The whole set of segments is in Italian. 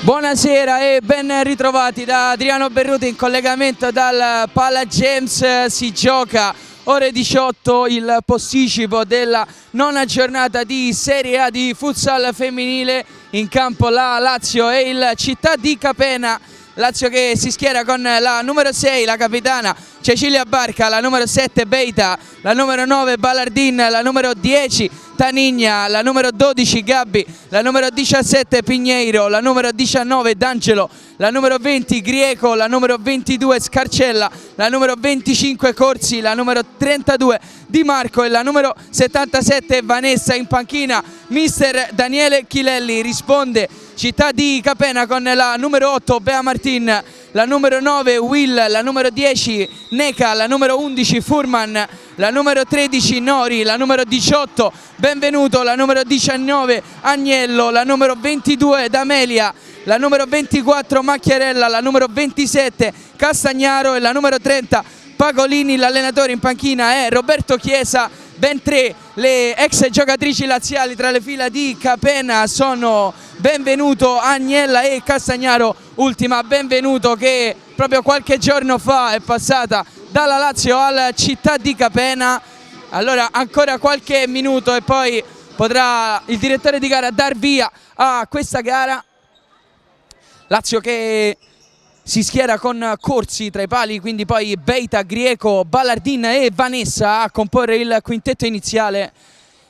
Buonasera e ben ritrovati da Adriano Berruti in collegamento dal Pala Games. Si gioca ore 18 il posticipo della nona giornata di Serie A di futsal femminile. In campo la Lazio e il Città di Capena. Lazio che si schiera con la numero 6, la capitana Cecilia Barca, la numero 7 Beita, la numero 9 Ballardin, la numero 10 Tanigna, la numero 12 Gabbi, la numero 17 Pigneiro, la numero 19 D'Angelo, la numero 20 Grieco, la numero 22 Scarcella, la numero 25 Corsi, la numero 32 Di Marco e la numero 77 Vanessa. In panchina mister Daniele Chilelli. Risponde Città di Capena con la numero 8 Bea Martin, la numero 9 Will, la numero 10 Neca, la numero 11 Furman, la numero 13 Nori, la numero 18 Benvenuto, la numero 19 Agnello, la numero 22 D'Amelia, la numero 24 Macchiarella, la numero 27 Castagnaro e la numero 30 Pagolini. L'allenatore in panchina è Roberto Chiesa. Ben tre le ex giocatrici laziali tra le fila di Capena sono Benvenuto, Agnella e Castagnaro. Ultima Benvenuto che proprio qualche giorno fa è passata dalla Lazio al Città di Capena. Allora ancora qualche minuto e poi potrà il direttore di gara dar via a questa gara. Lazio che si schiera con Corsi tra i pali, quindi poi Beita, Grieco, Ballardin e Vanessa a comporre il quintetto iniziale.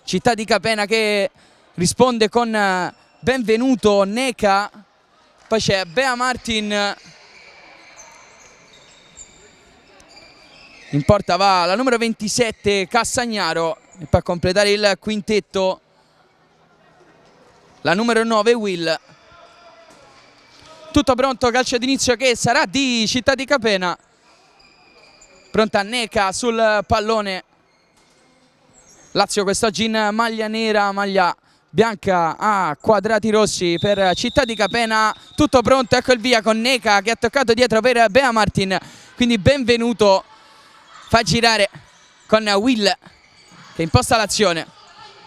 Città di Capena che risponde con Benvenuto, Neca, poi c'è Bea Martin. In porta va la numero 27 Castagnaro e per completare il quintetto la numero 9 Will. Tutto pronto, calcio d'inizio che sarà di Città di Capena. Pronta Neca sul pallone. Lazio quest'oggi in maglia nera, maglia bianca a quadrati rossi per Città di Capena. Tutto pronto, ecco il via con Neca che ha toccato dietro per Bea Martin. Quindi Benvenuto fa girare con Will che imposta l'azione.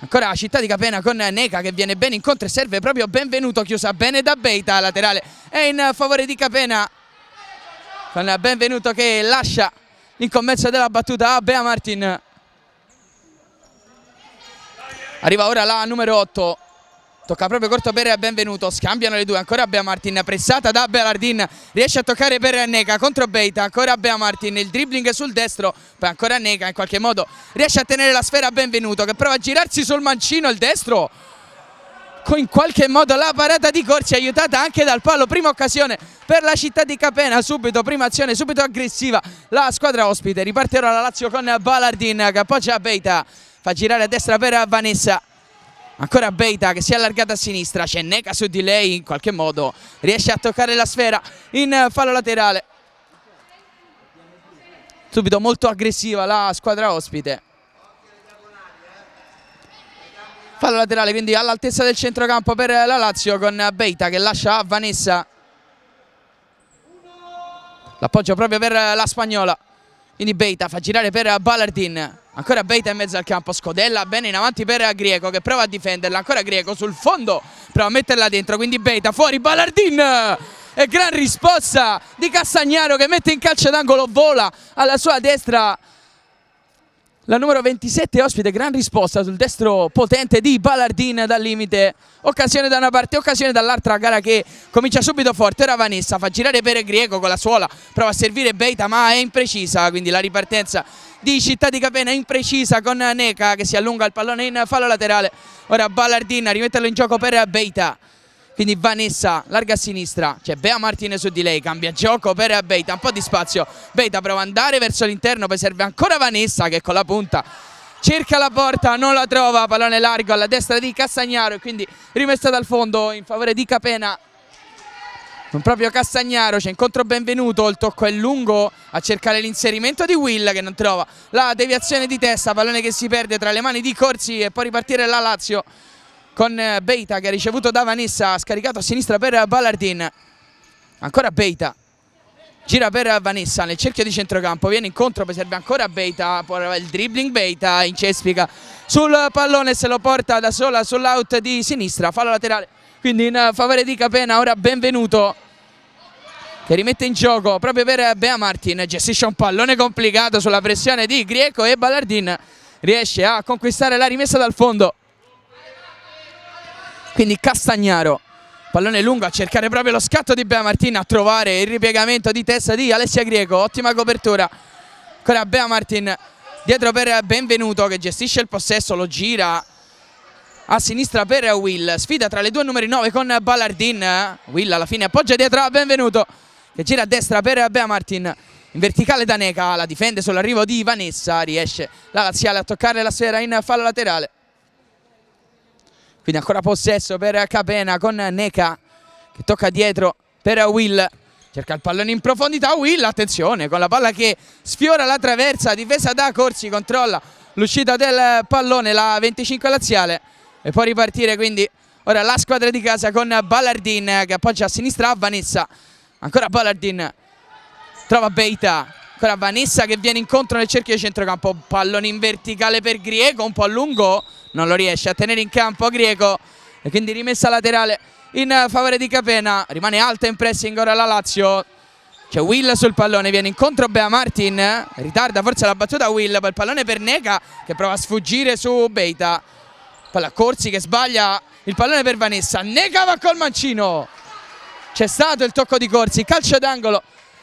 Ancora Città di Capena con Neca che viene bene incontro e serve proprio Benvenuto, chiusa bene da Beita, laterale è in favore di Capena con Benvenuto che lascia l'incombenza della battuta a Bea Martin. Arriva ora la numero 8, tocca proprio corto per Benvenuto, scambiano le due, ancora Bea Martin, pressata da Ballardin, riesce a toccare per Neca contro Beita, ancora Bea Martin, il dribbling sul destro, poi ancora Neca in qualche modo riesce a tenere la sfera a Benvenuto che prova a girarsi sul mancino, il destro, con in qualche modo la parata di Corsi aiutata anche dal palo. Prima occasione per la Città di Capena, subito, prima azione, subito aggressiva la squadra ospite. Riparte ora la Lazio con Ballardin che appoggia Beita, fa girare a destra per Vanessa. Ancora Beita che si è allargata a sinistra, c'è Neca su di lei, in qualche modo riesce a toccare la sfera in fallo laterale. Subito molto aggressiva la squadra ospite. Fallo laterale quindi all'altezza del centrocampo per la Lazio con Beita che lascia a Vanessa. L'appoggio proprio per la spagnola. Quindi Beita fa girare per Ballardin. Ancora Beita in mezzo al campo, scodella bene in avanti per Grieco che prova a difenderla. Ancora Grieco sul fondo, prova a metterla dentro, quindi Beita fuori, Ballardin e gran risposta di Castagnaro che mette in calcio d'angolo, vola alla sua destra la numero 27 ospite, gran risposta sul destro potente di Ballardin dal limite. Occasione da una parte, occasione dall'altra, gara che comincia subito forte. Ora Vanessa fa girare per Grieco con la suola, prova a servire Beita ma è imprecisa, quindi la ripartenza di Città di Capena imprecisa con Neca che si allunga il pallone in fallo laterale. Ora Ballardin a rimetterlo in gioco per Beita, quindi Vanessa larga a sinistra, c'è Bea Martin su di lei, cambia gioco per Beita, un po' di spazio, Beita prova ad andare verso l'interno, poi serve ancora Vanessa che con la punta cerca la porta, non la trova, pallone largo alla destra di Castagnaro e quindi rimessa dal fondo in favore di Capena. Non proprio Castagnaro, c'è incontro Benvenuto, il tocco è lungo a cercare l'inserimento di Will che non trova la deviazione di testa, pallone che si perde tra le mani di Corsi e poi ripartire la Lazio con Beita che ha ricevuto da Vanessa, scaricato a sinistra per Ballardin. Ancora Beita, gira per Vanessa nel cerchio di centrocampo, viene incontro, poi serve ancora Beita, poi il dribbling Beita, incespica sul pallone e se lo porta da sola sull'out di sinistra, fallo laterale quindi in favore di Capena. Ora Benvenuto che rimette in gioco proprio per Bea Martin, gestisce un pallone complicato sulla pressione di Grieco e Ballardin riesce a conquistare la rimessa dal fondo. Quindi Castagnaro, pallone lungo a cercare proprio lo scatto di Bea Martin, a trovare il ripiegamento di testa di Alessia Grieco, ottima copertura. Ancora Bea Martin dietro per Benvenuto che gestisce il possesso, lo gira a sinistra per Will, sfida tra le due numeri 9 con Ballardin. Will alla fine appoggia dietro a Benvenuto che gira a destra per Bea Martin, in verticale da Neca, la difende sull'arrivo di Vanessa, riesce la laziale a toccare la sfera in fallo laterale. Quindi ancora possesso per Capena con Neca che tocca dietro per Will, cerca il pallone in profondità. Will, attenzione, con la palla che sfiora la traversa, difesa da Corsi, controlla l'uscita del pallone, la 25 laziale, e può ripartire quindi ora la squadra di casa con Ballardin che appoggia a sinistra a Vanessa. Ancora Ballardin, trova Beita, ancora Vanessa che viene incontro nel cerchio di centrocampo, pallone in verticale per Grieco, un po' lungo, non lo riesce a tenere in campo Grieco e quindi rimessa laterale in favore di Capena. Rimane alta in pressing ora la Lazio, c'è Will sul pallone, viene incontro Bea Martin, ritarda forse la battuta Will, poi il pallone per Neca che prova a sfuggire su Beita, palla Corsi che sbaglia il pallone per Vanessa, Neca va col mancino, c'è stato il tocco di Corsi, calcio d'angolo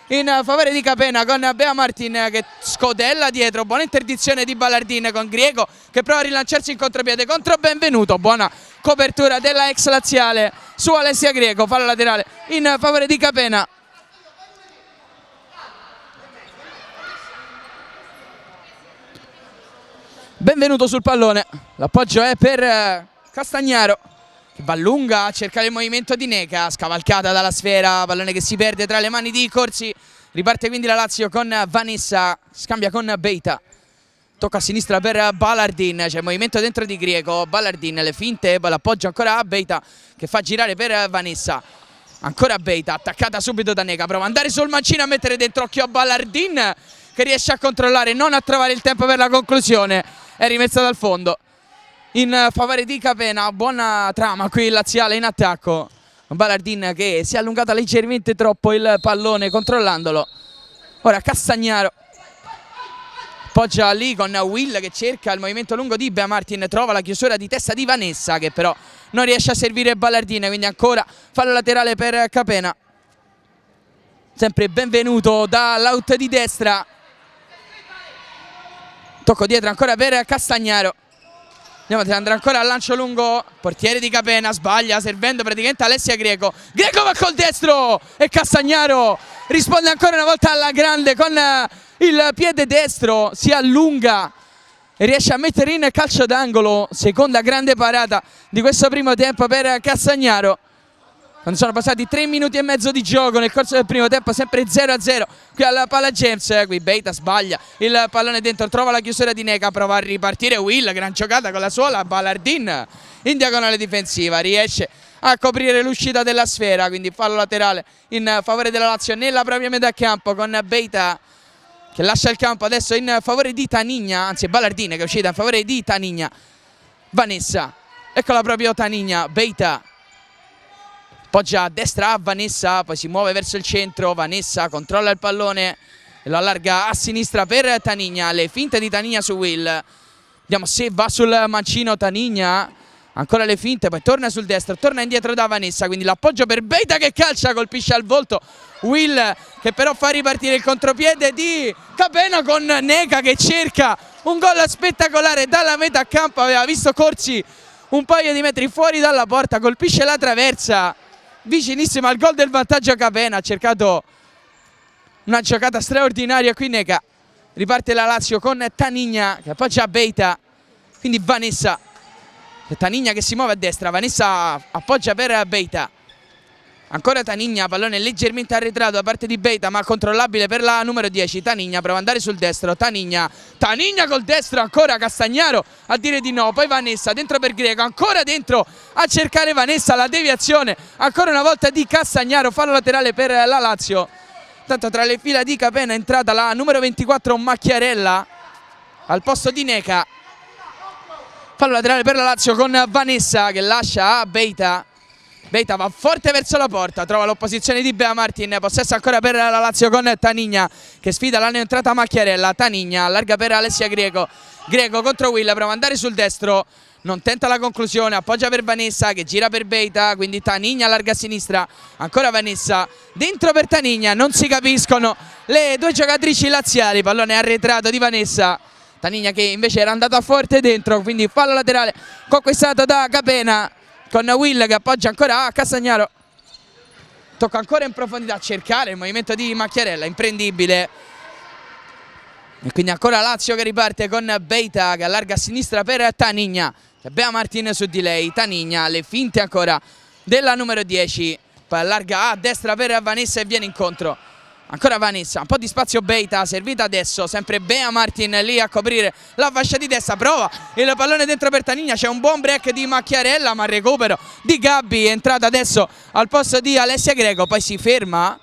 in favore di Capena con Bea Martin che scodella dietro, buona interdizione di Ballardin con Grieco che prova a rilanciarsi in contropiede contro Benvenuto, buona copertura della ex laziale su Alessia Grieco, fallo laterale in favore di Capena. Benvenuto sul pallone, l'appoggio è per Castagnaro che va lunga a cercare il movimento di Neca, scavalcata dalla sfera, pallone che si perde tra le mani di Corsi. Riparte quindi la Lazio con Vanessa, scambia con Beita, tocca a sinistra per Ballardin, c'è il movimento dentro di Grieco, Ballardin le finte, l'appoggio ancora a Beita che fa girare per Vanessa, ancora Beita attaccata subito da Neca, prova ad andare sul mancino a mettere dentro, occhio a Ballardin che riesce a controllare, non a trovare il tempo per la conclusione, è rimessa dal fondo in favore di Capena. Buona trama qui laziale in attacco, Ballardin che si è allungata leggermente troppo il pallone controllandolo. Ora Castagnaro poggia lì con Will che cerca il movimento lungo di Bea Martin, trova la chiusura di testa di Vanessa che però non riesce a servire Ballardin, quindi ancora fallo laterale per Capena. Sempre Benvenuto dall'out di destra, tocco dietro ancora per Castagnaro, andiamo ad andare ancora al lancio lungo, portiere di Capena sbaglia servendo praticamente Alessia Grieco, Grieco va col destro e Castagnaro risponde ancora una volta alla grande con il piede destro, si allunga e riesce a mettere in calcio d'angolo, seconda grande parata di questo primo tempo per Castagnaro. Quando sono passati 3 minuti e mezzo di gioco nel corso del primo tempo, sempre 0-0 qui alla Pala James. Qui Beita sbaglia il pallone dentro, trova la chiusura di Neca, prova a ripartire Will, gran giocata con la suola, Ballardin in diagonale difensiva, riesce a coprire l'uscita della sfera, quindi fallo laterale in favore della Lazio nella propria metà campo con Beita che lascia il campo adesso in favore di Tanigna, anzi Ballardin che è uscita in favore di Tanigna. Vanessa, eccola proprio Tanigna, Beita poggia a destra a Vanessa, poi si muove verso il centro, Vanessa controlla il pallone e lo allarga a sinistra per Tanigna, le finte di Tanigna su Will, vediamo se va sul mancino Tanigna, ancora le finte, poi torna sul destro, torna indietro da Vanessa, quindi l'appoggio per Beita che calcia, colpisce al volto Will che però fa ripartire il contropiede di Capena con Neca che cerca un gol spettacolare dalla metà campo, aveva visto Corsi un paio di metri fuori dalla porta, colpisce la traversa, vicinissima al gol del vantaggio Capena, ha cercato una giocata straordinaria qui Neca. Riparte la Lazio con Tanigna che appoggia a Beita, quindi Vanessa, Tanigna che si muove a destra, Vanessa appoggia per Beita, ancora Tanigna, pallone leggermente arretrato da parte di Beita ma controllabile per la numero 10, Tanigna prova ad andare sul destro, Tanigna col destro, ancora Castagnaro a dire di no, poi Vanessa dentro per Grieco, ancora dentro a cercare Vanessa, la deviazione ancora una volta di Castagnaro, fallo laterale per la Lazio. Tanto tra le fila di Capena è entrata la numero 24 Macchiarella al posto di Neca, fallo laterale per la Lazio con Vanessa che lascia a Beita, Beita va forte verso la porta, trova l'opposizione di Bea Martin, possesso ancora per la Lazio con Tanigna che sfida la neoentrata Macchiarella. Tanigna allarga per Alessia Greco, Greco contro Will, prova ad andare sul destro, non tenta la conclusione, appoggia per Vanessa che gira per Beita, quindi Tanigna allarga a sinistra, ancora Vanessa, dentro per Tanigna, non si capiscono le due giocatrici laziali, pallone arretrato di Vanessa. Tanigna che invece era andata forte dentro, quindi fallo laterale conquistato da Capena, con Will che appoggia ancora a Castagnaro, tocca ancora in profondità a cercare il movimento di Macchiarella, imprendibile, e quindi ancora Lazio che riparte con Beita che allarga a sinistra per Tanigna, Bea Martin su di lei, Tanigna, le finte ancora della numero 10, poi allarga a destra per Vanessa e viene incontro. Ancora Vanessa, un po' di spazio Beita, servita adesso, sempre Bea Martin lì a coprire la fascia di destra, prova il pallone dentro per Tanigna, c'è un buon break di Macchiarella ma recupero di Gabbi, è entrata adesso al posto di Alessia Greco, poi si ferma,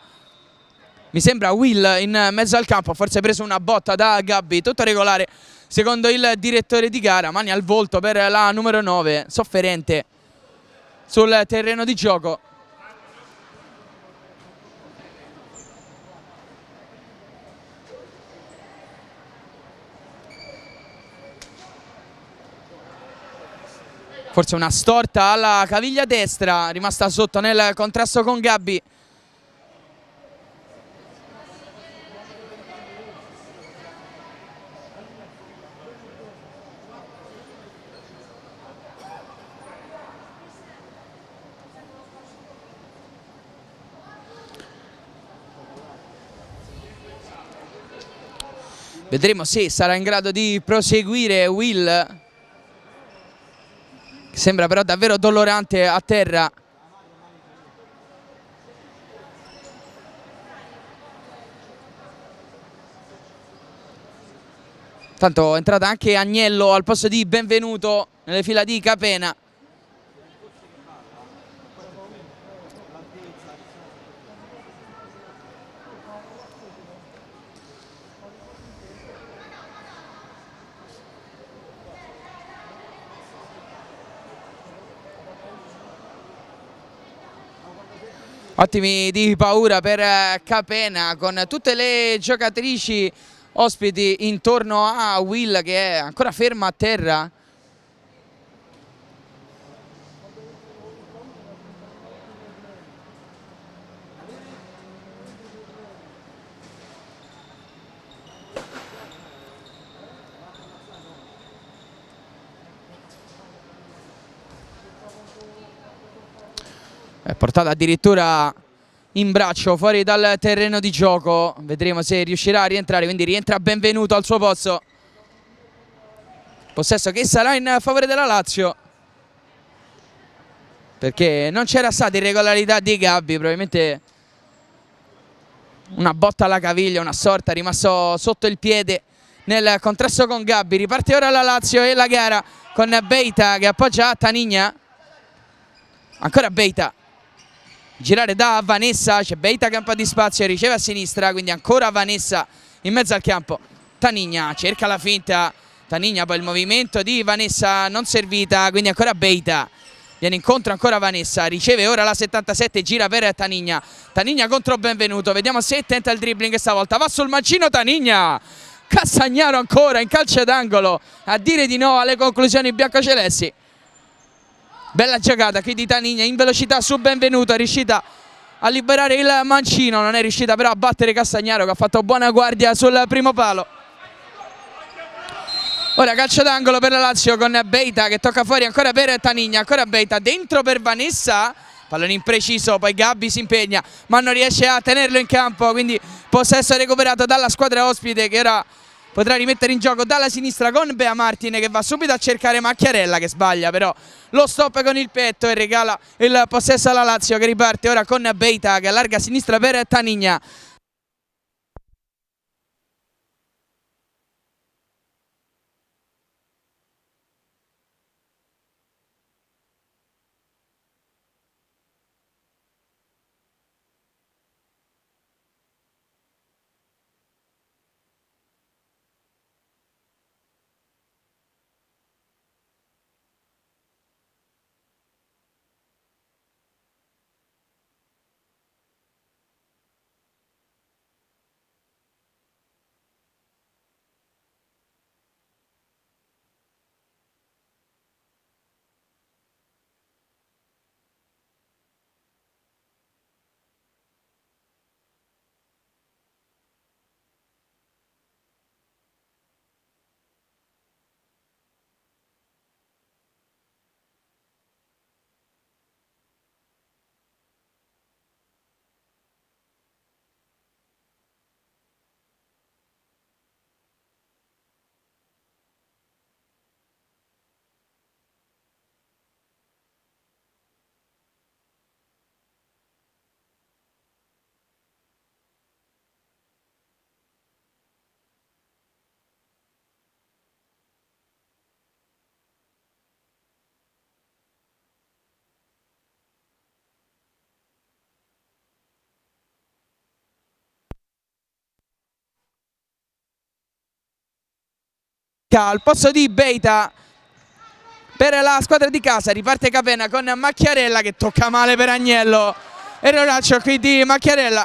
mi sembra Will in mezzo al campo, forse ha preso una botta da Gabbi, tutto regolare secondo il direttore di gara, mani al volto per la numero 9, sofferente sul terreno di gioco. Forse una storta alla caviglia destra, rimasta sotto nel contrasto con Gabbi. Vedremo se sarà in grado di proseguire Will, che sembra però davvero dolorante a terra. Tanto è entrata anche Agnello al posto di Benvenuto nelle fila di Capena. Ottimi di paura per Capena, con tutte le giocatrici ospiti intorno a Will che è ancora ferma a terra. È portata addirittura in braccio fuori dal terreno di gioco, vedremo se riuscirà a rientrare, quindi rientra Benvenuto al suo posto. Possesso che sarà in favore della Lazio, perché non c'era stata irregolarità di Gabbi, probabilmente una botta alla caviglia, una sorta, rimasto sotto il piede nel contrasto con Gabbi. Riparte ora la Lazio e la gara con Beita che appoggia a Tanigna, ancora Beita, girare da Vanessa, c'è Beita che ha un po' di spazio, riceve a sinistra, quindi ancora Vanessa in mezzo al campo. Tanigna cerca la finta, Tanigna, poi il movimento di Vanessa non servita, quindi ancora Beita, viene incontro ancora Vanessa, riceve ora la 77, gira per Tanigna, Tanigna contro Benvenuto, vediamo se tenta il dribbling stavolta, va sul mancino Tanigna, Castagnaro ancora in calcio d'angolo a dire di no alle conclusioni biancocelesti. Bella giocata qui di Tanigna in velocità su Benvenuto, è riuscita a liberare il mancino, non è riuscita però a battere Castagnaro che ha fatto buona guardia sul primo palo. Ora calcio d'angolo per la Lazio con Beita che tocca fuori ancora per Tanigna, ancora Beita dentro per Vanessa, pallone impreciso, poi Gabbi si impegna ma non riesce a tenerlo in campo, quindi possesso recuperato dalla squadra ospite che ora potrà rimettere in gioco dalla sinistra con Bea Martin che va subito a cercare Macchiarella che sbaglia però lo stop con il petto e regala il possesso alla Lazio che riparte ora con Beita che allarga a sinistra per Tanigna. al posto di Beita per la squadra di casa. Riparte Capena con Macchiarella che tocca male per Agnello. Erroraccio qui di Macchiarella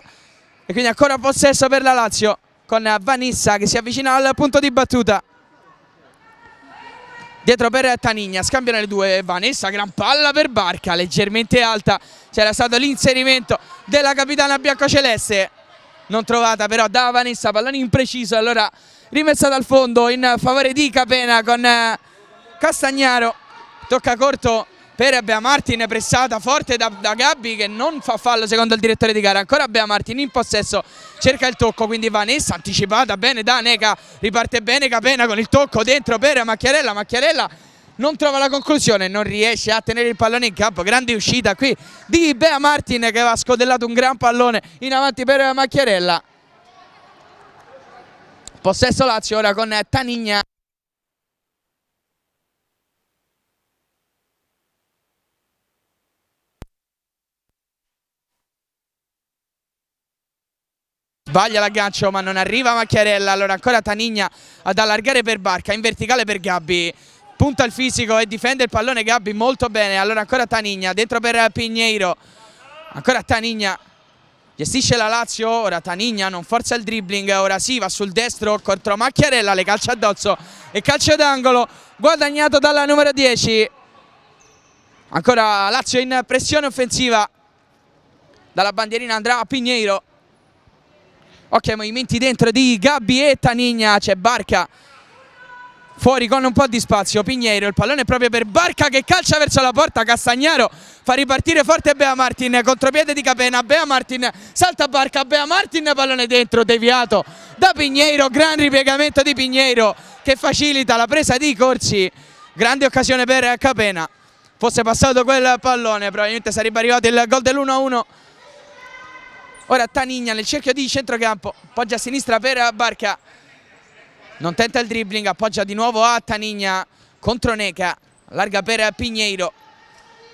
e quindi ancora possesso per la Lazio con Vanessa che si avvicina al punto di battuta. Dietro per Tanigna, scambiano le due. Vanessa, gran palla per Barca, leggermente alta. C'era stato l'inserimento della capitana biancoceleste, non trovata però da Vanessa, pallone impreciso. Allora rimessa dal fondo in favore di Capena con Castagnaro. Tocca corto per Bea Martin, pressata forte da Gabbi che non fa fallo secondo il direttore di gara. Ancora Bea Martin in possesso, cerca il tocco, quindi Vanessa anticipata bene da Neca, riparte bene Capena con il tocco dentro per Macchiarella. Macchiarella non trova la conclusione, non riesce a tenere il pallone in campo. Grande uscita qui di Bea Martin che aveva scodellato un gran pallone in avanti per Macchiarella. Possesso Lazio ora con Tanigna. Sbaglia l'aggancio ma non arriva Macchiarella. Allora ancora Tanigna ad allargare per Barca, in verticale per Gabbi, punta il fisico e difende il pallone Gabbi molto bene. Allora ancora Tanigna dentro per Pinheiro, ancora Tanigna gestisce la Lazio. Ora Tanigna non forza il dribbling, ora sì va sul destro contro Macchiarella, le calcia addosso e calcio d'angolo guadagnato dalla numero 10. Ancora Lazio in pressione offensiva, dalla bandierina andrà a Pinheiro. Ok, movimenti dentro di Gabbi e Tanigna, c'è Barca fuori con un po' di spazio. Pinheiro, il pallone è proprio per Barca che calcia verso la porta. Castagnaro fa ripartire forte Bea Martin, contropiede di Capena. Bea Martin salta Barca, Bea Martin, pallone dentro, deviato da Pinheiro. Gran ripiegamento di Pinheiro che facilita la presa di Corsi. Grande occasione per Capena, fosse passato quel pallone probabilmente sarebbe arrivato il gol dell'1-1. Ora Tanigna nel cerchio di centrocampo, appoggia a sinistra per Barca, non tenta il dribbling, appoggia di nuovo a Tanigna contro Neca, allarga per Pinheiro,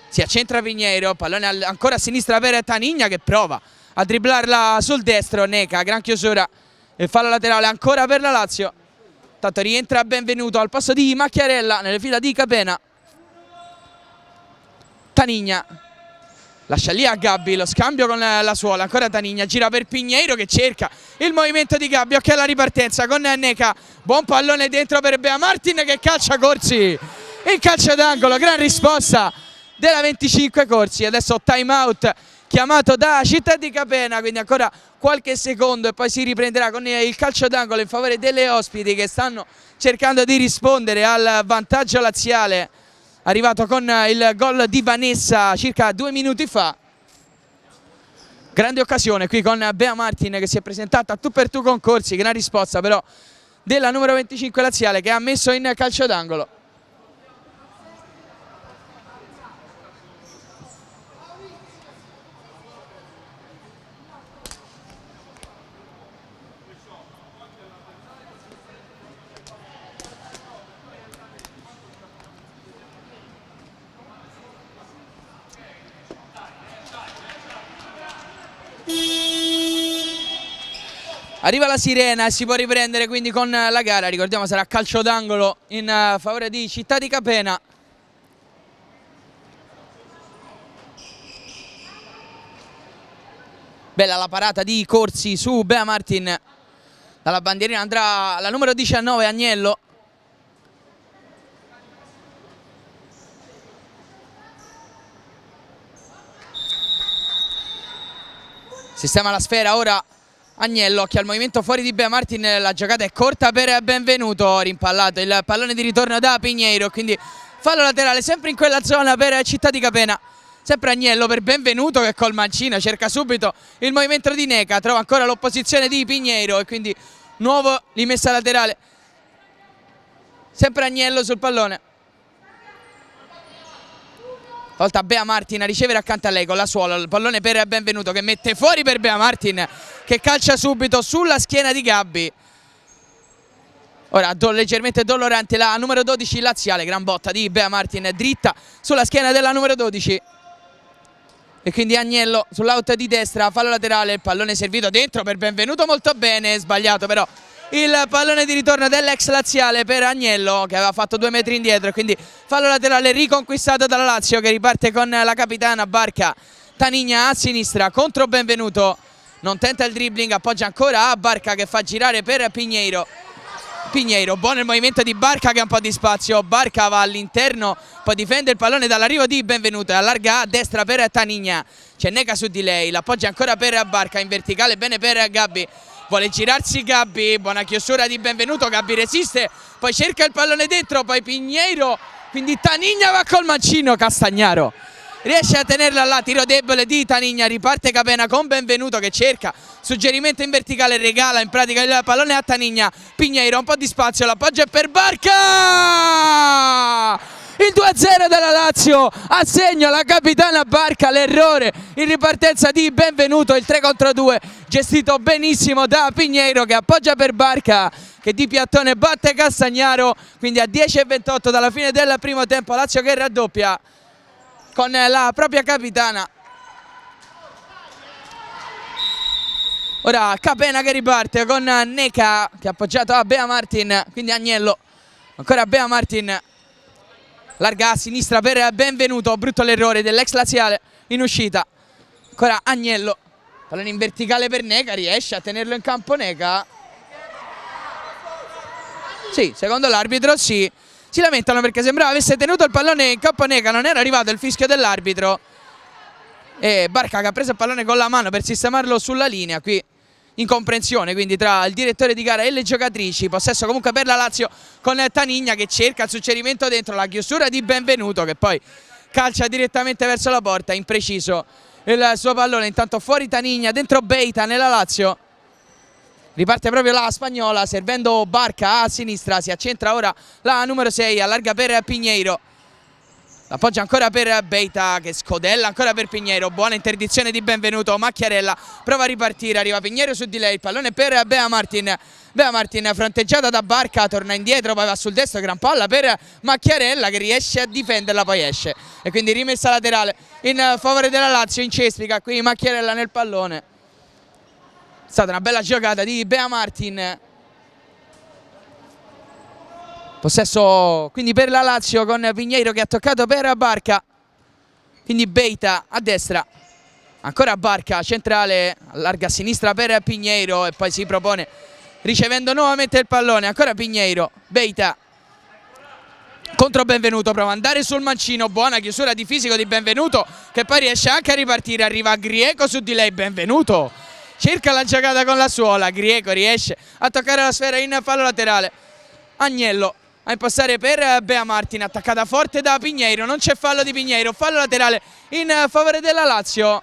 si accentra Pinheiro, pallone ancora a sinistra per Tanigna che prova a dribblarla sul destro. Neca, gran chiusura e fallo laterale ancora per la Lazio. Tanto rientra Benvenuto al posto di Macchiarella nelle fila di Capena. Tanigna lascia lì a Gabbi, lo scambio con la Suola, ancora Tanigna, gira per Pinheiro che cerca il movimento di Gabbi. Ok alla ripartenza con Neca, buon pallone dentro per Bea Martin che calcia Corsi in calcio d'angolo. Gran risposta della 25 Corsi. Adesso time out chiamato da Città di Capena, quindi ancora qualche secondo e poi si riprenderà con il calcio d'angolo in favore delle ospiti che stanno cercando di rispondere al vantaggio laziale arrivato con il gol di Vanessa circa 2 minuti fa. Grande occasione qui con Bea Martin che si è presentata tu per tu con Corsi, gran risposta però della numero 25 laziale che ha messo in calcio d'angolo. Arriva la sirena e si può riprendere quindi con la gara. Ricordiamo sarà calcio d'angolo in favore di Città di Capena. Bella la parata di Corsi su Bea Martin. Dalla bandierina andrà la numero 19 Agnello. Sistema la sfera ora Agnello, occhio al movimento fuori di Bea Martin, la giocata è corta per Benvenuto, rimpallato il pallone di ritorno da Pinheiro, quindi fallo laterale sempre in quella zona per Città di Capena. Sempre Agnello per Benvenuto che col mancino cerca subito il movimento di Neca, trova ancora l'opposizione di Pinheiro e quindi nuovo rimessa laterale. Sempre Agnello sul pallone. Volta Bea Martin a ricevere accanto a lei con la Suola, il pallone per Benvenuto che mette fuori per Bea Martin che calcia subito sulla schiena di Gabbi. Ora leggermente dolorante la numero 12 laziale, gran botta di Bea Martin dritta sulla schiena della numero 12. E quindi Agnello sull'out di destra, fallo laterale, il pallone servito dentro per Benvenuto molto bene, sbagliato però il pallone di ritorno dell'ex laziale per Agnello, che aveva fatto 2 metri indietro, quindi fallo laterale riconquistato dalla Lazio, che riparte con la capitana Barca. Tanigna a sinistra contro Benvenuto, non tenta il dribbling, appoggia ancora a Barca che fa girare per Pinheiro. Pinheiro, buono il movimento di Barca che ha un po' di spazio, Barca va all'interno, poi difende il pallone dall'arrivo di Benvenuto e allarga a destra per Tanigna, c'è Neca su di lei, l'appoggia ancora per Barca, in verticale bene per Gabbi, vuole girarsi Gabbi, buona chiusura di Benvenuto, Gabbi resiste, poi cerca il pallone dentro, poi Pinheiro, quindi Tanigna va col mancino, Castagnaro riesce a tenerla là, tiro debole di Tanigna, riparte Capena con Benvenuto che cerca, suggerimento in verticale, regala in pratica il pallone a Tanigna, Pinheiro un po' di spazio, l'appoggio è per Barca! Il 2-0 della Lazio, a segno la capitana Barca, l'errore in ripartenza di Benvenuto, il 3 contro 2 gestito benissimo da Pinheiro che appoggia per Barca, che di piattone batte Castagnaro, quindi a 10:28 dalla fine del primo tempo Lazio che raddoppia con la propria capitana. Ora Capena che riparte con Neca che ha appoggiato a Bea Martin, quindi Agnello, ancora Bea Martin, larga a sinistra per Benvenuto, brutto l'errore dell'ex laziale in uscita, ancora Agnello, pallone in verticale per Neca, riesce a tenerlo in campo Neca? Sì, secondo l'arbitro sì. Si lamentano perché sembrava avesse tenuto il pallone in campo Neca, non era arrivato il fischio dell'arbitro e Barca che ha preso il pallone con la mano per sistemarlo sulla linea, qui incomprensione quindi tra il direttore di gara e le giocatrici, possesso comunque per la Lazio con Tanigna che cerca il suggerimento dentro, la chiusura di Benvenuto che poi calcia direttamente verso la porta, impreciso il suo pallone, intanto fuori Tanigna, dentro Beita nella Lazio. Riparte proprio la spagnola servendo Barca a sinistra, si accentra ora la numero 6, allarga per Pinheiro, appoggia ancora per Beita che scodella ancora per Pinheiro, buona interdizione di Benvenuto, Macchiarella prova a ripartire, arriva Pinheiro su di lei, il pallone per Bea Martin, Bea Martin fronteggiata da Barca, torna indietro, poi va sul destro, gran palla per Macchiarella che riesce a difenderla, poi esce e quindi rimessa laterale in favore della Lazio, in cespica qui Macchiarella nel pallone. È stata una bella giocata di Bea Martin, possesso quindi per la Lazio con Pinheiro che ha toccato per Barca, quindi Beita a destra, ancora Barca centrale, allarga a sinistra per Pinheiro e poi si propone ricevendo nuovamente il pallone, ancora Pinheiro, Beita contro Benvenuto, prova ad andare sul mancino, buona chiusura di fisico di Benvenuto che poi riesce anche a ripartire, arriva Grieco su di lei, Benvenuto cerca la giocata con la suola, Grieco riesce a toccare la sfera in fallo laterale, Agnello a impostare per Bea Martin, attaccata forte da Pinheiro, non c'è fallo di Pinheiro, fallo laterale in favore della Lazio,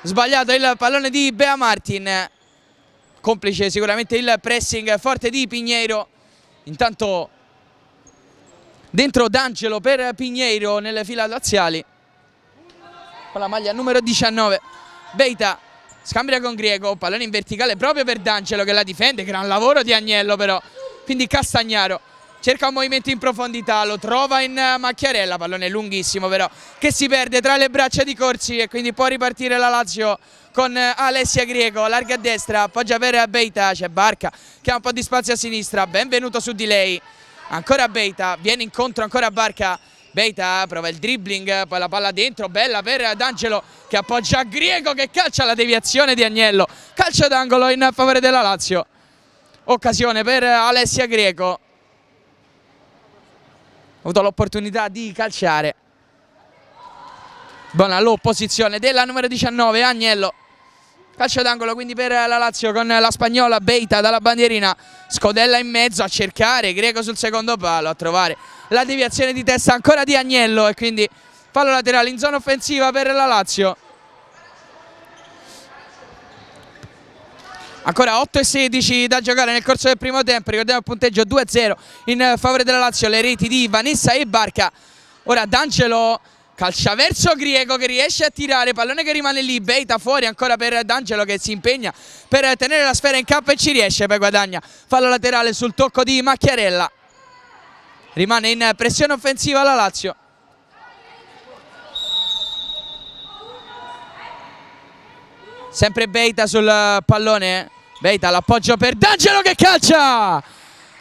sbagliato il pallone di Bea Martin, complice sicuramente il pressing forte di Pinheiro, intanto dentro D'Angelo per Pinheiro nelle fila laziali, con la maglia numero 19, Beita scambia con Grieco, pallone in verticale proprio per D'Angelo che la difende, gran lavoro di Agnello però, quindi Castagnaro cerca un movimento in profondità, lo trova in Macchiarella, pallone lunghissimo però che si perde tra le braccia di Corsi e quindi può ripartire la Lazio con Alessia Grieco, larga a destra, appoggia per Beita, c'è Barca che ha un po' di spazio a sinistra, Benvenuto su di lei, ancora Beita, viene incontro ancora Barca, Beita prova il dribbling, poi la palla dentro, bella per D'Angelo che appoggia a Grieco che calcia la deviazione di Agnello, calcio d'angolo in favore della Lazio, occasione per Alessia Grieco, ha avuto l'opportunità di calciare, buona l'opposizione della numero 19 Agnello, calcio d'angolo quindi per la Lazio con la spagnola Beita dalla bandierina, scodella in mezzo a cercare Grieco sul secondo palo, a trovare la deviazione di testa ancora di Agnello e quindi fallo laterale in zona offensiva per la Lazio. Ancora 8:16 da giocare nel corso del primo tempo, ricordiamo il punteggio 2-0 in favore della Lazio, le reti di Vanessa e Barca. Ora D'Angelo calcia verso Grieco che riesce a tirare, pallone che rimane lì, Beita fuori ancora per D'Angelo che si impegna per tenere la sfera in campo e ci riesce, poi guadagna fallo laterale sul tocco di Macchiarella. Rimane in pressione offensiva la Lazio. Sempre Beita sul pallone, Beita l'appoggio per D'Angelo che calcia!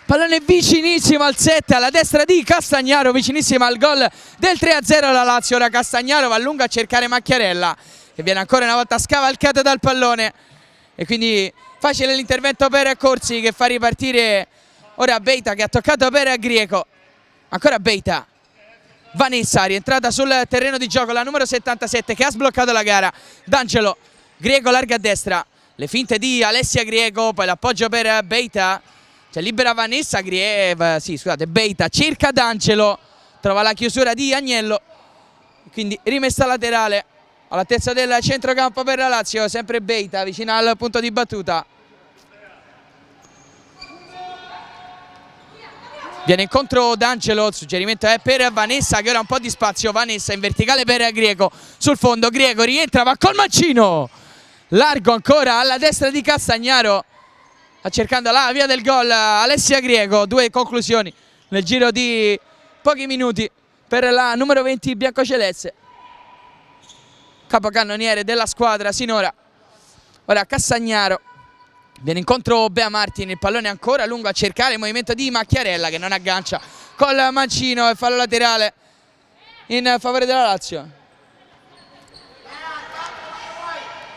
Pallone vicinissimo al 7 alla destra di Castagnaro, vicinissimo al gol del 3-0 la Lazio. Ora Castagnaro va a lungo a cercare Macchiarella che viene ancora una volta scavalcato dal pallone e quindi facile l'intervento per Corsi che fa ripartire ora Beita che ha toccato per Grieco. Ancora Beita. Vanessa rientrata sul terreno di gioco, la numero 77 che ha sbloccato la gara. D'Angelo, Grieco larga a destra, le finte di Alessia Grieco, poi l'appoggio per Beita. Cioè libera Vanessa, Beita cerca D'Angelo, trova la chiusura di Agnello, quindi rimessa laterale all'altezza del centrocampo per la Lazio, sempre Beita vicino al punto di battuta. Viene incontro D'Angelo, il suggerimento è per Vanessa che ora ha un po' di spazio, Vanessa in verticale per Grieco, sul fondo Grieco rientra, va col mancino, largo ancora alla destra di Castagnaro. Sta cercando la via del gol Alessia Grieco, 2 conclusioni nel giro di pochi minuti per la numero 20 biancoceleste, capocannoniere della squadra sinora. Ora Castagnaro viene incontro Bea Martin, il pallone ancora lungo a cercare il movimento di Macchiarella che non aggancia col mancino e fallo laterale in favore della Lazio.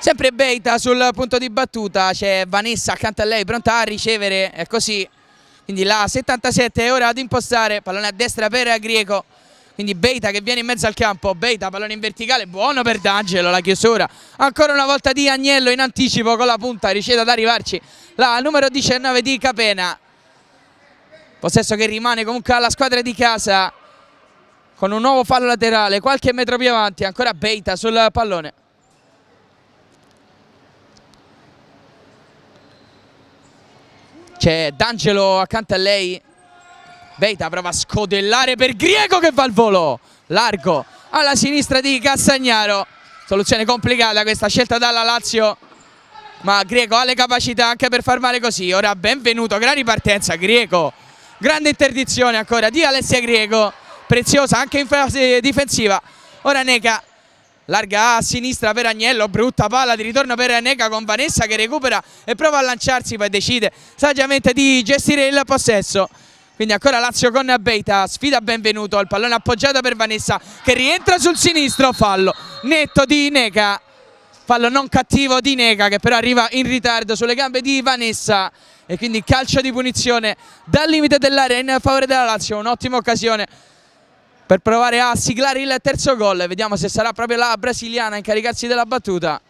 Sempre Beita sul punto di battuta, c'è Vanessa accanto a lei pronta a ricevere, è così, quindi la 77 è ora ad impostare, pallone a destra per Grieco, quindi Beita che viene in mezzo al campo, Beita pallone in verticale, buono per D'Angelo, la chiusura, ancora una volta di Agnello in anticipo con la punta, riesce ad arrivarci la numero 19 di Capena, possesso che rimane comunque alla squadra di casa, con un nuovo fallo laterale, qualche metro più avanti, ancora Beita sul pallone. C'è D'Angelo accanto a lei, Beita prova a scodellare per Grieco che va al volo, largo alla sinistra di Castagnaro, soluzione complicata questa scelta dalla Lazio, ma Grieco ha le capacità anche per far male così. Ora benvenuto, gran ripartenza Grieco, grande interdizione ancora di Alessia Grieco, preziosa anche in fase difensiva. Ora Neca larga a sinistra per Agnello, brutta palla di ritorno per Neca con Vanessa che recupera e prova a lanciarsi, poi decide saggiamente di gestire il possesso. Quindi ancora Lazio con Beita, sfida benvenuto, il pallone appoggiato per Vanessa che rientra sul sinistro, fallo netto di Neca, fallo non cattivo di Neca che però arriva in ritardo sulle gambe di Vanessa e quindi calcio di punizione dal limite dell'area in favore della Lazio, un'ottima occasione per provare a siglare il terzo gol. Vediamo se sarà proprio la brasiliana a incaricarsi della battuta.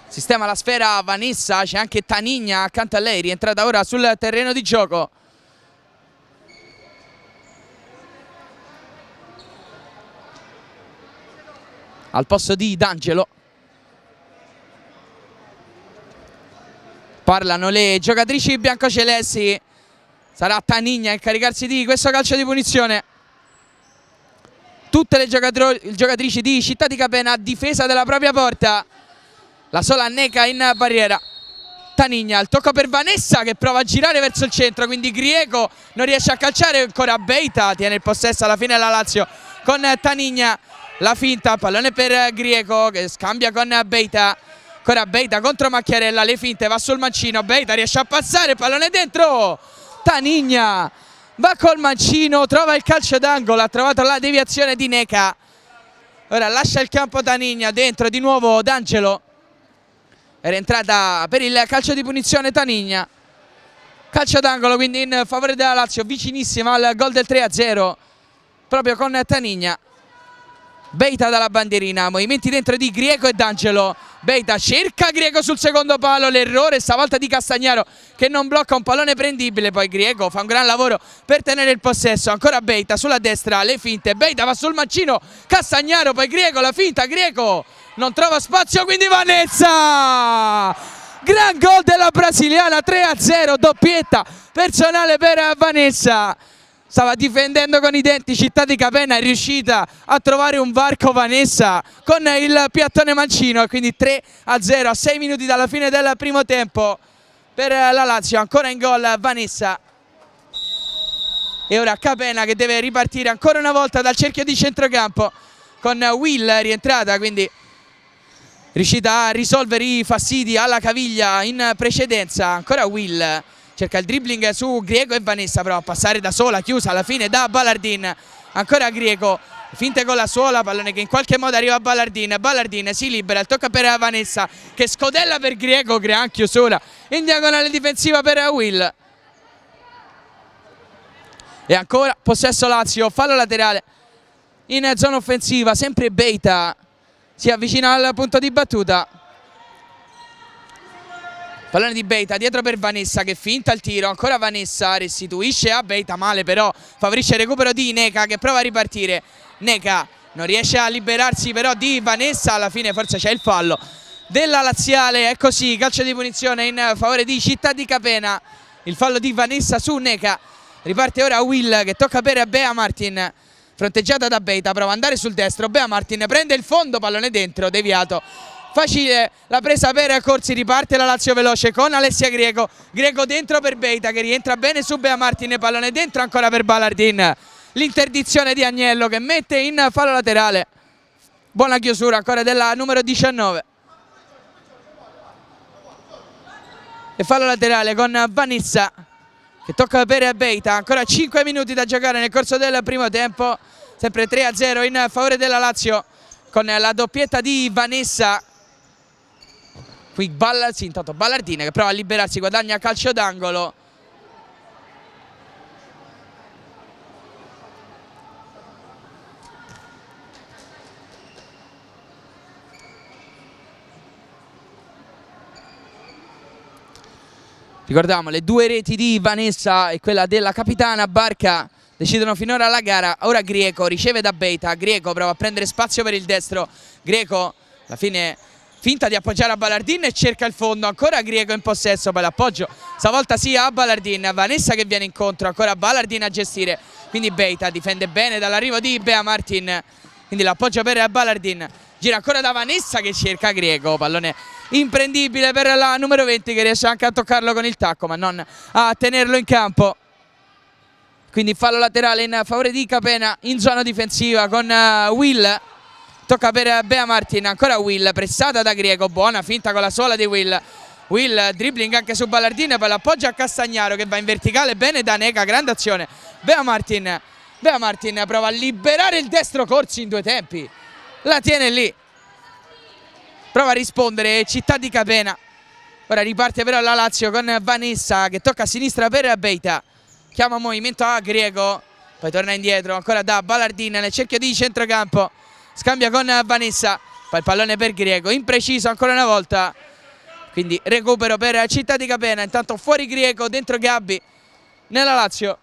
Sistema la sfera Vanessa, c'è anche Tanigna accanto a lei, rientrata ora sul terreno di gioco. Al posto di D'Angelo. Parlano le giocatrici biancocelesti, sarà Tanigna a incaricarsi di questo calcio di punizione. Tutte le giocatrici di Città di Capena a difesa della propria porta, la sola Neca in barriera. Tanigna, il tocco per Vanessa che prova a girare verso il centro, quindi Grieco non riesce a calciare, ancora Beita tiene il possesso alla fine la Lazio con Tanigna, la finta, pallone per Grieco che scambia con Beita. Ancora Beita contro Macchiarella, le finte, va sul mancino, Beita riesce a passare, pallone dentro, Tanigna va col mancino, trova il calcio d'angolo, ha trovato la deviazione di Neca. Ora lascia il campo Tanigna, dentro di nuovo D'Angelo, era entrata per il calcio di punizione Tanigna. Calcio d'angolo quindi in favore della Lazio, vicinissima al gol del 3-0, proprio con Tanigna. Beita dalla bandierina, movimenti dentro di Grieco e D'Angelo. Beita cerca Grieco sul secondo palo, l'errore stavolta di Castagnaro che non blocca un pallone prendibile, poi Grieco fa un gran lavoro per tenere il possesso. Ancora Beita sulla destra, le finte, Beita va sul mancino, Castagnaro, poi Grieco, la finta, Grieco non trova spazio, quindi Vanessa! Gran gol della brasiliana, 3-0, doppietta personale per Vanessa. Stava difendendo con i denti Città di Capena, è riuscita a trovare un varco Vanessa con il piattone mancino, quindi 3-0 a 6 minuti dalla fine del primo tempo per la Lazio. Ancora in gol Vanessa e ora Capena che deve ripartire ancora una volta dal cerchio di centrocampo con Will rientrata, quindi riuscita a risolvere i fastidi alla caviglia in precedenza. Ancora Will cerca il dribbling su Greco e Vanessa, prova a passare da sola, chiusa alla fine da Ballardin. Ancora Greco, finte con la suola, pallone che in qualche modo arriva a Ballardin. Ballardin si libera, il tocca per Vanessa che scodella per Greco, crea anche chiusura in diagonale difensiva per Will. E ancora possesso Lazio, fallo laterale in zona offensiva, sempre Beita si avvicina al punto di battuta. Pallone di Beita dietro per Vanessa che finta il tiro, ancora Vanessa restituisce a Beita, male però, favorisce il recupero di Neca che prova a ripartire. Neca non riesce a liberarsi però di Vanessa, alla fine forse c'è il fallo della Laziale, è così, calcio di punizione in favore di Città di Capena, il fallo di Vanessa su Neca. Riparte ora Will che tocca per Bea Martin, fronteggiata da Beita, prova ad andare sul destro, Bea Martin prende il fondo, pallone dentro, deviato. Facile la presa per Corsi, riparte la Lazio veloce con Alessia Greco. Greco dentro per Beita che rientra bene su Bea Martin, pallone dentro ancora per Ballardin. L'interdizione di Agnello che mette in fallo laterale. Buona chiusura ancora della numero 19. E fallo laterale con Vanessa che tocca per Beita, ancora 5 minuti da giocare nel corso del primo tempo, sempre 3-0 in favore della Lazio con la doppietta di Vanessa. Qui intanto Ballardin che prova a liberarsi, guadagna calcio d'angolo. Ricordiamo le due reti di Vanessa e quella della capitana Barca decidono finora la gara. Ora Greco riceve da Beita, Greco prova a prendere spazio per il destro, Greco alla fine finta di appoggiare a Ballardin e cerca il fondo, ancora Greco in possesso, poi l'appoggio stavolta sì a Ballardin, Vanessa che viene incontro, ancora Ballardin a gestire, quindi Beita difende bene dall'arrivo di Bea Martin, quindi l'appoggio per Ballardin, gira ancora da Vanessa che cerca Greco, pallone imprendibile per la numero 20 che riesce anche a toccarlo con il tacco ma non a tenerlo in campo. Quindi fallo laterale in favore di Capena in zona difensiva con Will, tocca per Bea Martin, ancora Will pressata da Greco, buona finta con la sola di Will, Will dribbling anche su Ballardin, poi l'appoggio a Castagnaro che va in verticale bene da Neca, grande azione. Bea Martin prova a liberare il destro Corsi in due tempi, la tiene lì, prova a rispondere Città di Capena. Ora riparte però la Lazio con Vanessa che tocca a sinistra per Beita, chiama movimento a Greco, poi torna indietro ancora da Ballardin nel cerchio di centrocampo, scambia con Vanessa, poi il pallone per Greco, impreciso ancora una volta, quindi recupero per Città di Capena. Intanto fuori Greco, dentro Gabbi nella Lazio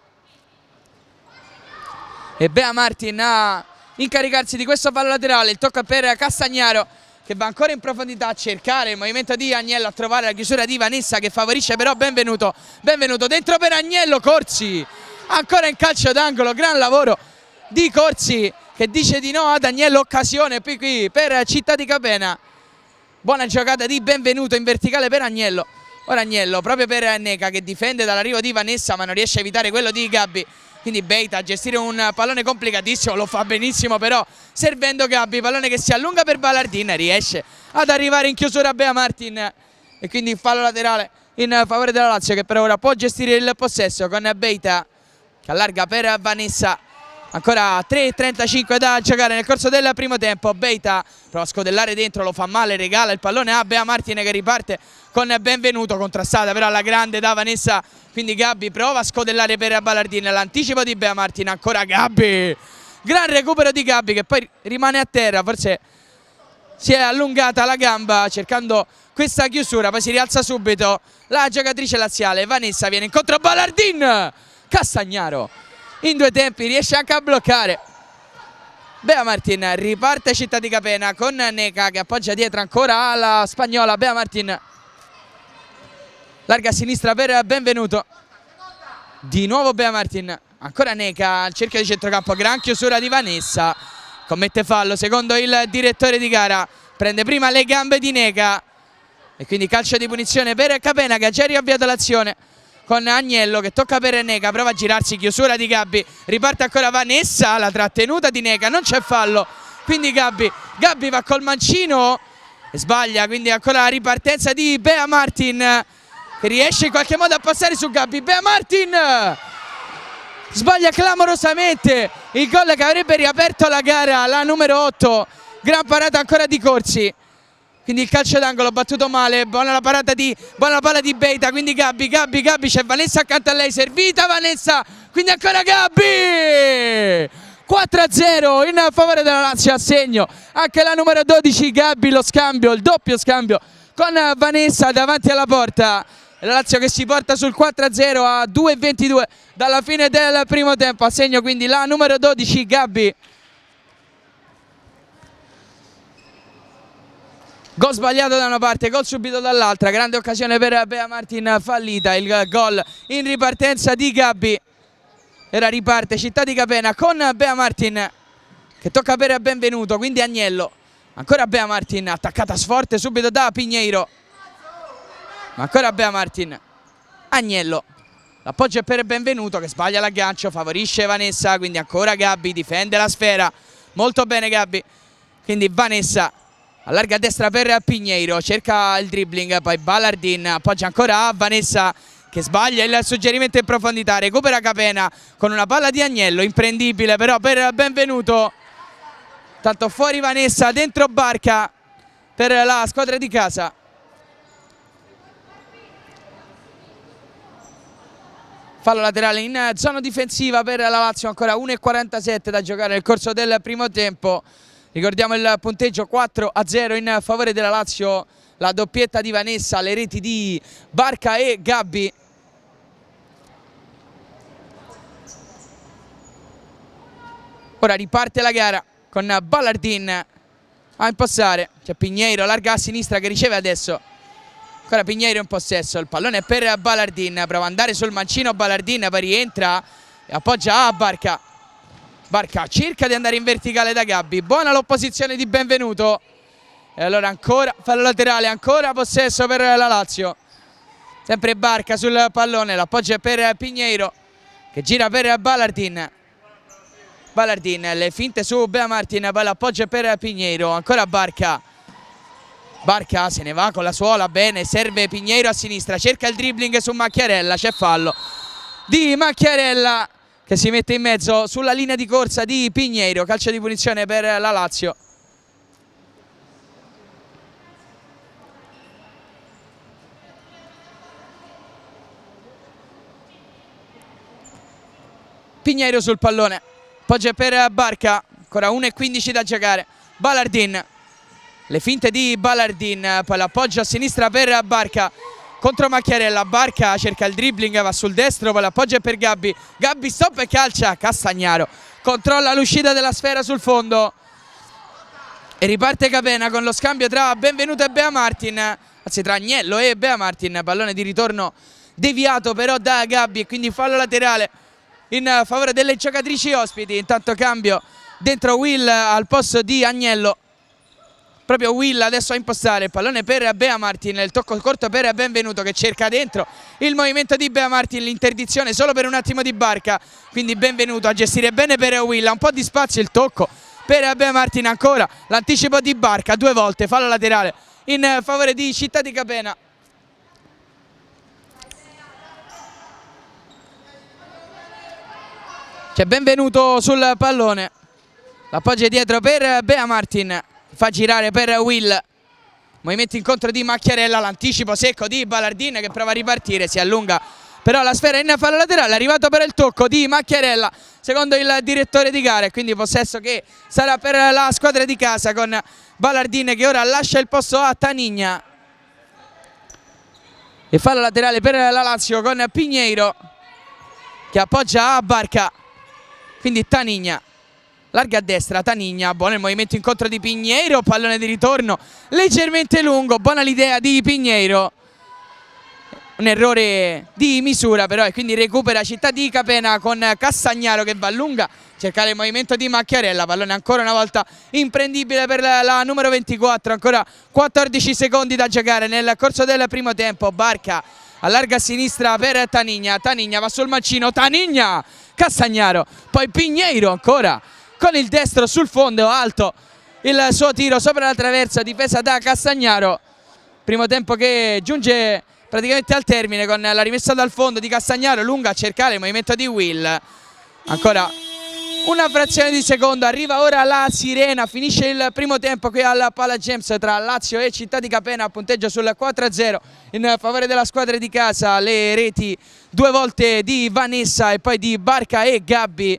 e Bea Martin a incaricarsi di questo fallo laterale. Il tocco per Castagnaro che va ancora in profondità a cercare il movimento di Agnello, a trovare la chiusura di Vanessa che favorisce però Benvenuto dentro per Agnello, Corsi ancora in calcio d'angolo, gran lavoro di Corsi che dice di no ad Agnello, occasione qui per Città di Capena, buona giocata di Benvenuto in verticale per Agnello. Ora Agnello proprio per Neca che difende dall'arrivo di Vanessa ma non riesce a evitare quello di Gabbi, quindi Beita a gestire un pallone complicatissimo, lo fa benissimo però servendo Gabbi, pallone che si allunga per Ballardin, riesce ad arrivare in chiusura Bea Martin e quindi fallo laterale in favore della Lazio che per ora può gestire il possesso con Beita che allarga per Vanessa. Ancora 3:35 da giocare nel corso del primo tempo. Beita prova a scodellare dentro, lo fa male, regala il pallone a Bea Martin che riparte con Benvenuto, contrastata però alla grande da Vanessa, quindi Gabbi prova a scodellare per Ballardin, l'anticipo di Bea Martin, ancora Gabbi, gran recupero di Gabbi che poi rimane a terra, forse si è allungata la gamba cercando questa chiusura, poi si rialza subito la giocatrice laziale. Vanessa viene incontro a Ballardin, Castagnaro in due tempi riesce anche a bloccare. Bea Martin riparte Città di Capena con Neca che appoggia dietro ancora alla spagnola. Bea Martin larga a sinistra per Benvenuto, di nuovo Bea Martin, ancora Neca al cerchio di centrocampo, gran chiusura di Vanessa, commette fallo secondo il direttore di gara, prende prima le gambe di Neca e quindi calcio di punizione per Capena che ha già riavviato l'azione con Agnello che tocca per Neca, prova a girarsi, chiusura di Gabbi, riparte ancora Vanessa, la trattenuta di Neca, non c'è fallo quindi Gabbi va col mancino e sbaglia, quindi ancora la ripartenza di Bea Martin che riesce in qualche modo a passare su Gabbi. Bea Martin sbaglia clamorosamente il gol che avrebbe riaperto la gara, la numero 8, gran parata ancora di Corsi, quindi il calcio d'angolo battuto male, buona la palla di Beita, quindi Gabbi, c'è Vanessa accanto a lei, servita Vanessa, quindi ancora Gabbi! 4-0 in favore della Lazio, a segno anche la numero 12 Gabbi, lo scambio, il doppio scambio con Vanessa davanti alla porta. La Lazio che si porta sul 4-0 a 2:22 dalla fine del primo tempo, a segno quindi la numero 12 Gabbi. Gol sbagliato da una parte, gol subito dall'altra, grande occasione per Bea Martin, fallita, il gol in ripartenza di Gabbi. Ora riparte Città di Capena con Bea Martin che tocca per Benvenuto, quindi Agnello, ancora Bea Martin attaccata forte subito da Pinheiro, ma ancora Bea Martin, Agnello, l'appoggio è per Benvenuto che sbaglia l'aggancio, favorisce Vanessa, quindi ancora Gabbi, difende la sfera, molto bene Gabbi, quindi Vanessa allarga a destra per Pinheiro, cerca il dribbling, poi Ballardin appoggia ancora a Vanessa che sbaglia il suggerimento in profondità, recupera Capena con una palla di Agnello, imprendibile però per Benvenuto, tanto fuori Vanessa, dentro Barca per la squadra di casa. Fallo laterale in zona difensiva per la Lazio, ancora 1:47 da giocare nel corso del primo tempo. Ricordiamo il punteggio 4-0 in favore della Lazio, la doppietta di Vanessa, le reti di Barca e Gabbi. Ora riparte la gara con Ballardin a impostare, c'è Pinheiro, larga a sinistra che riceve adesso. Ancora Pinheiro in possesso, il pallone è per Ballardin, prova ad andare sul mancino Ballardin, poi rientra e appoggia a Barca. Barca cerca di andare in verticale da Gabbi, buona l'opposizione di Benvenuto. E allora ancora fallo laterale, ancora possesso per la Lazio. Sempre Barca sul pallone, l'appoggio è per Pinheiro che gira per Ballardin. Ballardin, le finte su Bea Martin, poi l'appoggio è per Pinheiro, ancora Barca. Barca se ne va con la suola, bene, serve Pinheiro a sinistra, cerca il dribbling su Macchiarella, c'è fallo di Macchiarella che si mette in mezzo sulla linea di corsa di Pinheiro, calcio di punizione per la Lazio. Pinheiro sul pallone, appoggia per Barca, ancora 1:15 da giocare. Ballardin, le finte di Ballardin, poi l'appoggio a sinistra per Barca contro Macchiarella. Barca cerca il dribbling, va sul destro, poi l'appoggio è per Gabbi. Gabbi stop e calcia, Castagnaro controlla l'uscita della sfera sul fondo e riparte Capena con lo scambio tra Benvenuto e Bea Martin, anzi tra Agnello e Bea Martin. Pallone di ritorno deviato però da Gabbi e quindi fallo laterale in favore delle giocatrici ospiti. Intanto cambio dentro Will al posto di Agnello, proprio Will adesso a impostare, il pallone per Bea Martin, il tocco corto per Benvenuto che cerca dentro il movimento di Bea Martin, l'interdizione solo per un attimo di Barca, quindi Benvenuto a gestire bene per Will, un po' di spazio, il tocco per Bea Martin, ancora l'anticipo di Barca, due volte fallo laterale in favore di Città di Capena. C'è Benvenuto sul pallone, l'appoggio dietro per Bea Martin, fa girare per Will, movimento incontro di Macchiarella, l'anticipo secco di Ballardin che prova a ripartire, si allunga però la sfera in fallo laterale, è arrivato per il tocco di Macchiarella secondo il direttore di gara e quindi possesso che sarà per la squadra di casa con Ballardin che ora lascia il posto a Tanigna. E fallo laterale per la Lazio con Pinheiro che appoggia a Barca, quindi Tanigna. Larga a destra, Tanigna, buono il movimento incontro di Pinheiro, pallone di ritorno leggermente lungo, buona l'idea di Pinheiro, un errore di misura però e quindi recupera Città di Capena con Castagnaro che va lunga, cercare il movimento di Macchiarella, pallone ancora una volta imprendibile per la numero 24, ancora 14 secondi da giocare nel corso del primo tempo. Barca allarga a sinistra per Tanigna, Tanigna va sul mancino, Tanigna, Castagnaro, poi Pinheiro ancora con il destro sul fondo alto il suo tiro sopra la traversa, difesa da Castagnaro. Primo tempo che giunge praticamente al termine con la rimessa dal fondo di Castagnaro, lunga a cercare il movimento di Will. Ancora una frazione di secondo, arriva ora la sirena, finisce il primo tempo qui al Pala Games tra Lazio e Città di Capena, punteggio sul 4-0 in favore della squadra di casa. Le reti due volte di Vanessa e poi di Barca e Gabbi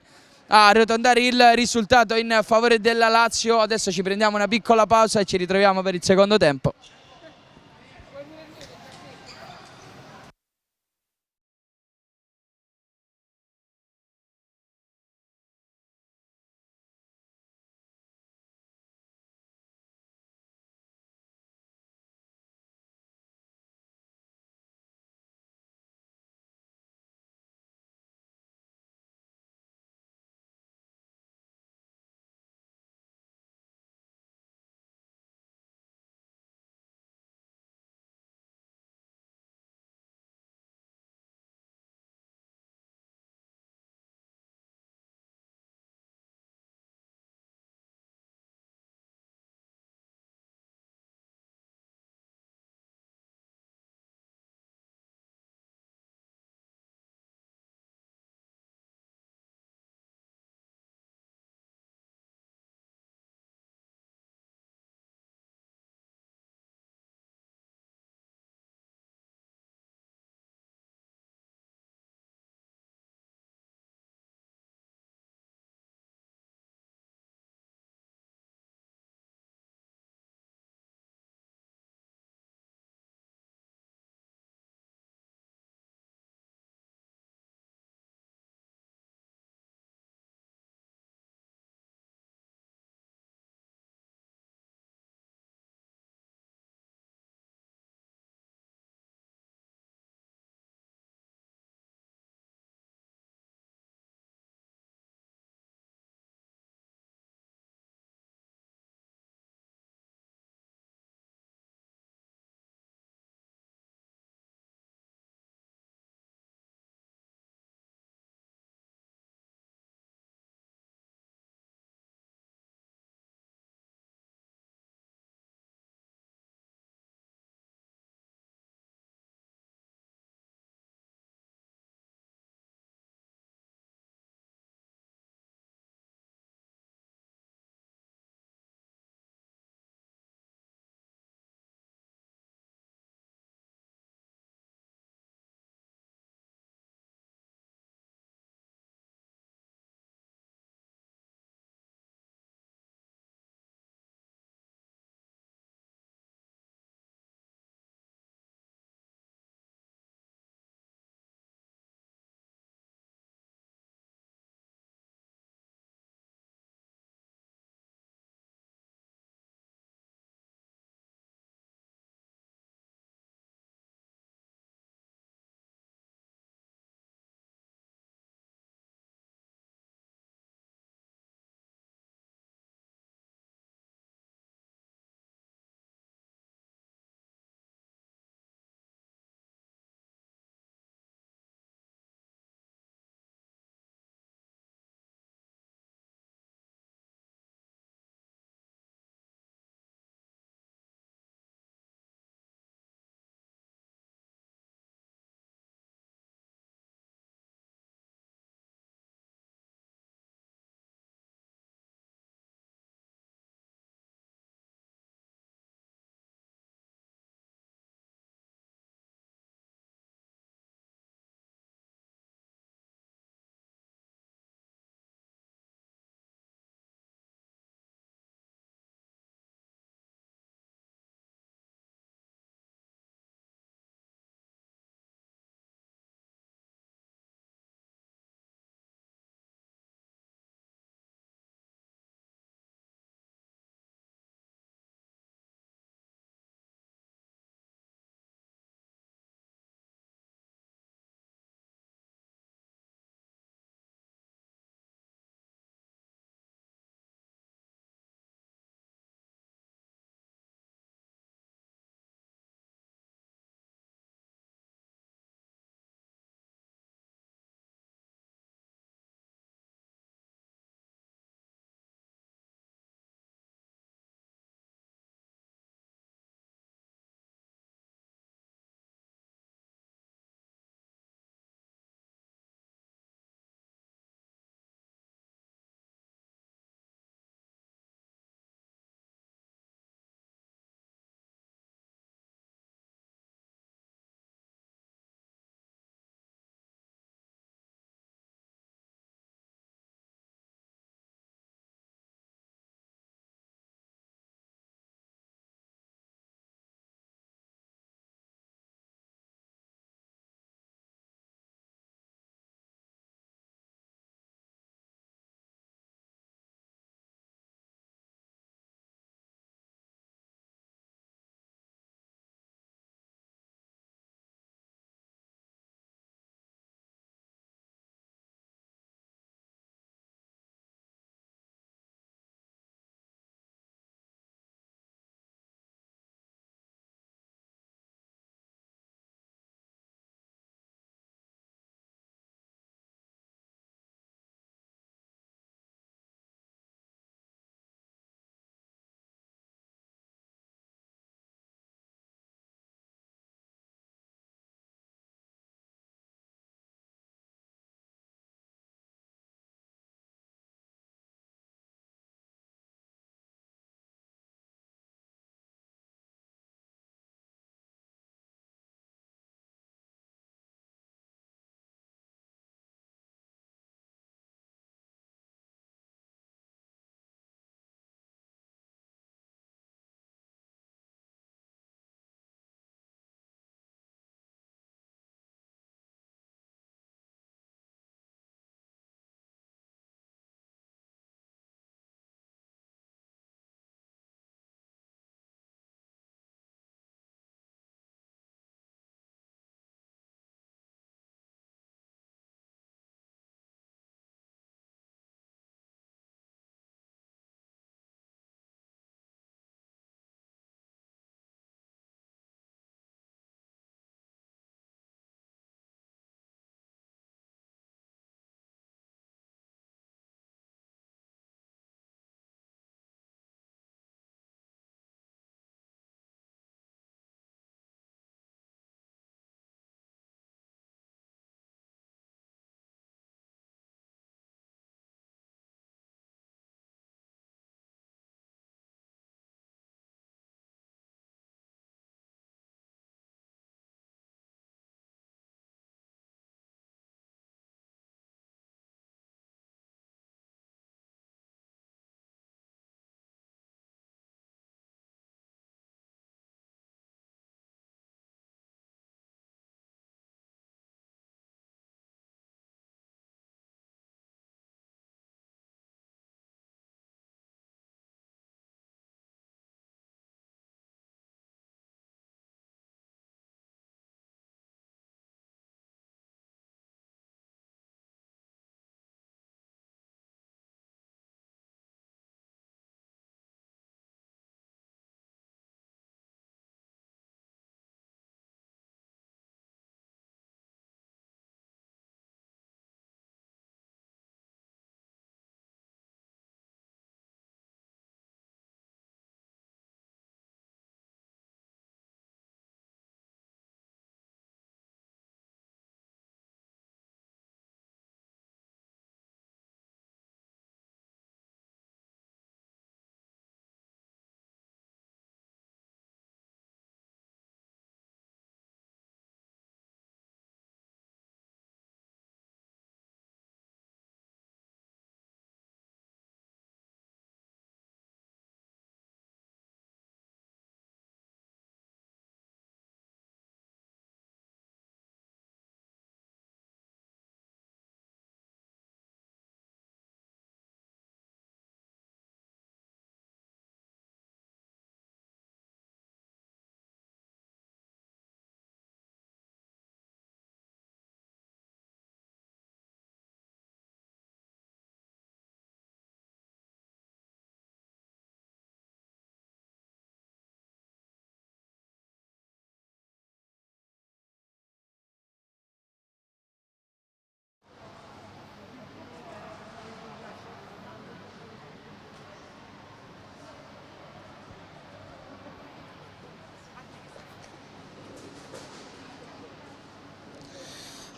a arrotondare il risultato in favore della Lazio. Adesso ci prendiamo una piccola pausa e ci ritroviamo per il secondo tempo.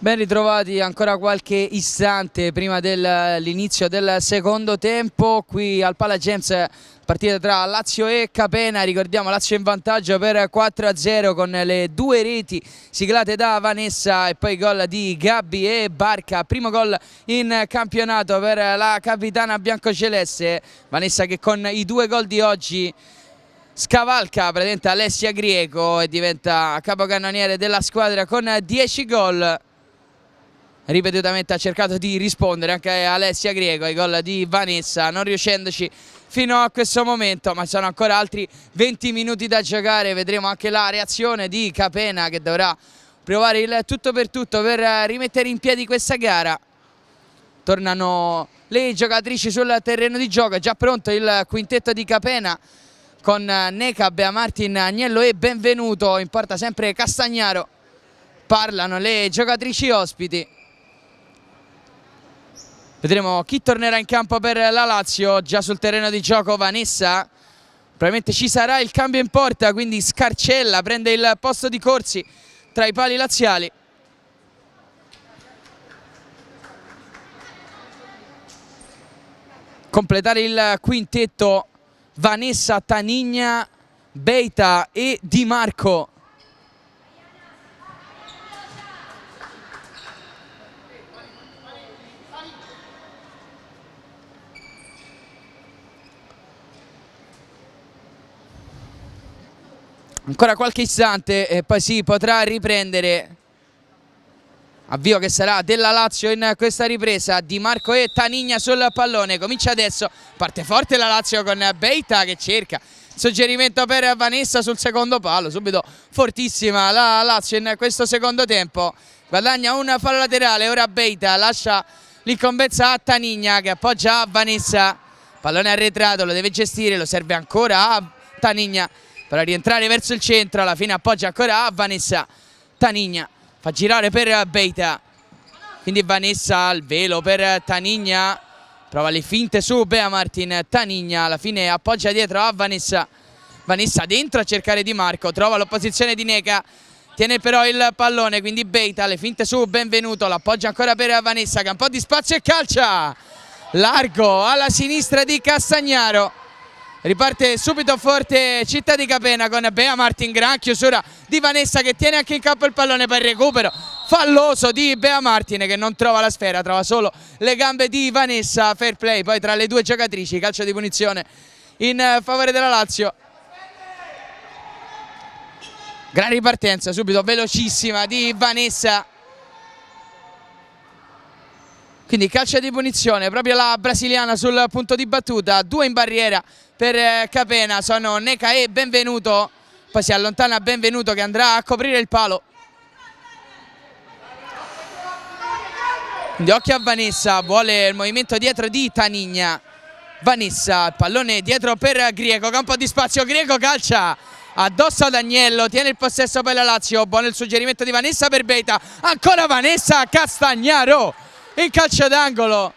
Ben ritrovati ancora qualche istante prima dell'inizio del secondo tempo qui al Palagems, partita tra Lazio e Capena. Ricordiamo Lazio in vantaggio per 4-0 con le due reti siglate da Vanessa e poi gol di Gabbi e Barca. Primo gol in campionato per la capitana biancoceleste, Vanessa che con i due gol di oggi scavalca praticamente Alessia Grieco e diventa capocannoniere della squadra con 10 gol. Ripetutamente ha cercato di rispondere anche Alessia Grieco ai gol di Vanessa, non riuscendoci fino a questo momento, ma sono ancora altri 20 minuti da giocare. Vedremo anche la reazione di Capena che dovrà provare il tutto per tutto per rimettere in piedi questa gara. Tornano le giocatrici sul terreno di gioco, è già pronto il quintetto di Capena con Neca, Bea Martin, Agnello e Benvenuto, in porta sempre Castagnaro. Parlano le giocatrici ospiti. Vedremo chi tornerà in campo per la Lazio. Già sul terreno di gioco Vanessa. Probabilmente ci sarà il cambio in porta, quindi Scarcella prende il posto di Corsi tra i pali laziali. Completare il quintetto Vanessa, Tanigna, Beita e Di Marco. Ancora qualche istante e poi si potrà riprendere. Avvio che sarà della Lazio in questa ripresa. Di Marco e Tanigna sul pallone. Comincia adesso. Parte forte la Lazio con Beita che cerca suggerimento per Vanessa sul secondo palo. Subito fortissima la Lazio in questo secondo tempo. Guadagna un fallo laterale. Ora Beita lascia l'incombenza a Tanigna che appoggia a Vanessa. Pallone arretrato, lo deve gestire, lo serve ancora a Tanigna per rientrare verso il centro. Alla fine appoggia ancora a Vanessa. Tanigna fa girare per Beita, quindi Vanessa al velo per Tanigna, prova le finte su Bea Martin. Tanigna alla fine appoggia dietro a Vanessa. Vanessa dentro a cercare Di Marco, trova l'opposizione di Neca, tiene però il pallone, quindi Beita, le finte su Benvenuto, l'appoggia ancora per Vanessa che ha un po' di spazio e calcia largo alla sinistra di Castagnaro. Riparte subito forte Città di Capena con Bea Martin, gran chiusura di Vanessa che tiene anche in campo il pallone per il recupero falloso di Bea Martin che non trova la sfera, trova solo le gambe di Vanessa. Fair play poi tra le due giocatrici, calcio di punizione in favore della Lazio. Gran ripartenza subito velocissima di Vanessa, quindi calcio di punizione proprio la brasiliana sul punto di battuta. Due in barriera per Capena sono Neca e Benvenuto, poi si allontana Benvenuto che andrà a coprire il palo. Quindi occhio a Vanessa, vuole il movimento dietro di Tanigna. Vanessa, il pallone dietro per Grieco, campo di spazio, Grieco calcia addosso ad Agnello, tiene il possesso per la Lazio. Buono il suggerimento di Vanessa per Beita, ancora Vanessa, Castagnaro in calcio d'angolo.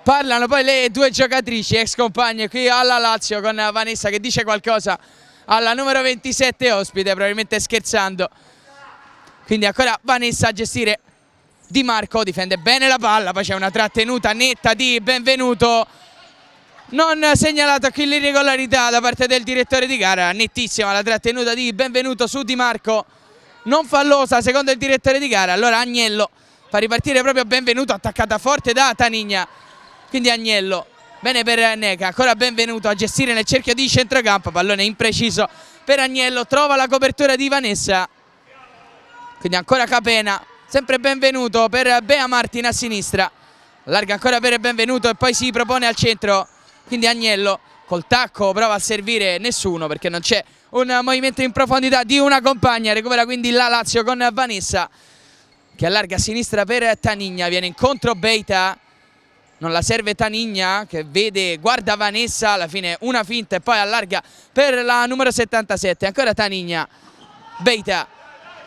Parlano poi le due giocatrici, ex compagne qui alla Lazio, con Vanessa che dice qualcosa alla numero 27 ospite, probabilmente scherzando. Quindi ancora Vanessa a gestire Di Marco, difende bene la palla, poi c'è una trattenuta netta di Benvenuto. Non segnalata qui l'irregolarità da parte del direttore di gara, nettissima la trattenuta di Benvenuto su Di Marco, non fallosa secondo il direttore di gara. Allora Agnello fa ripartire proprio Benvenuto, attaccata forte da Tanigna. Quindi Agnello, bene per Neca, ancora Benvenuto a gestire nel cerchio di centrocampo, pallone impreciso per Agnello, trova la copertura di Vanessa. Quindi ancora Capena, sempre Benvenuto per Bea Martin a sinistra, allarga ancora per Benvenuto e poi si propone al centro. Quindi Agnello col tacco prova a servire nessuno perché non c'è un movimento in profondità di una compagna. Recupera quindi la Lazio con Vanessa che allarga a sinistra per Tanigna, viene incontro Beita, non la serve Tanigna che vede, guarda Vanessa, alla fine una finta e poi allarga per la numero 77, ancora Tanigna. Beita,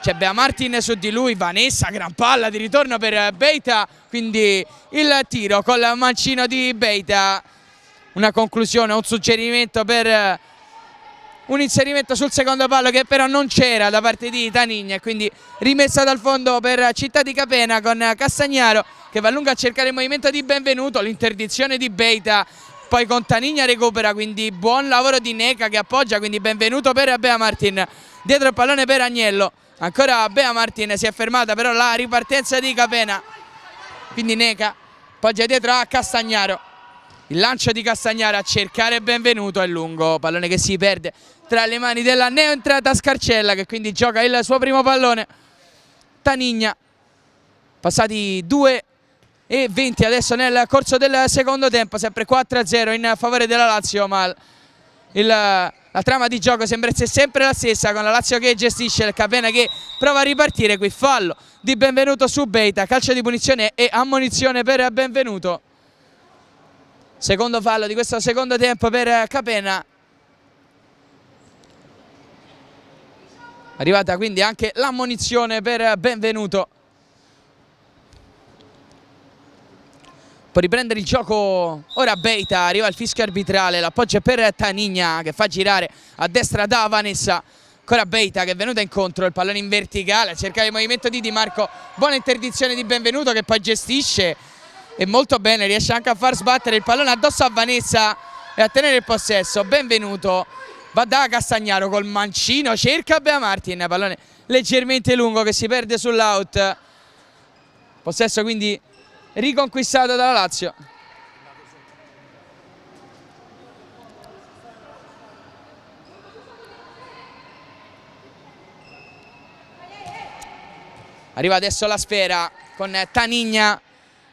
c'è Bea Martin su di lui, Vanessa, gran palla di ritorno per Beita, quindi il tiro col mancino di Beita. Una conclusione, un suggerimento per un inserimento sul secondo palo che però non c'era da parte di Tanigna, e quindi rimessa dal fondo per Città di Capena con Castagnaro che va lungo a cercare il movimento di Benvenuto, l'interdizione di Beita, poi con Tanigna recupera, quindi buon lavoro di Neca che appoggia, quindi Benvenuto per Bea Martin, dietro il pallone per Agnello, ancora Bea Martin, si è fermata però la ripartenza di Capena, quindi Neca appoggia dietro a Castagnaro, il lancio di Castagnaro a cercare Benvenuto, è lungo, pallone che si perde tra le mani della neoentrata Scarcella che quindi gioca il suo primo pallone. Tanigna, passati 2:20 adesso nel corso del secondo tempo, sempre 4-0 in favore della Lazio, ma la trama di gioco sembra essere sempre la stessa, con la Lazio che gestisce, il Capena che prova a ripartire. Qui fallo di Benvenuto su Beita, calcio di punizione e ammonizione per Benvenuto. Secondo fallo di questo secondo tempo per Capena. Arrivata quindi anche l'ammonizione per Benvenuto. Può riprendere il gioco ora Beita, arriva il fischio arbitrale, l'appoggio per Tanigna che fa girare a destra da Vanessa. Ancora Beita che è venuta incontro, il pallone in verticale, cercare il movimento di Di Marco, buona interdizione di Benvenuto che poi gestisce e molto bene, riesce anche a far sbattere il pallone addosso a Vanessa e a tenere il possesso. Benvenuto va da Castagnaro col mancino, cerca Bea Martin, pallone leggermente lungo che si perde sull'out. Possesso quindi riconquistato dalla Lazio. Arriva adesso la sfera con Tanigna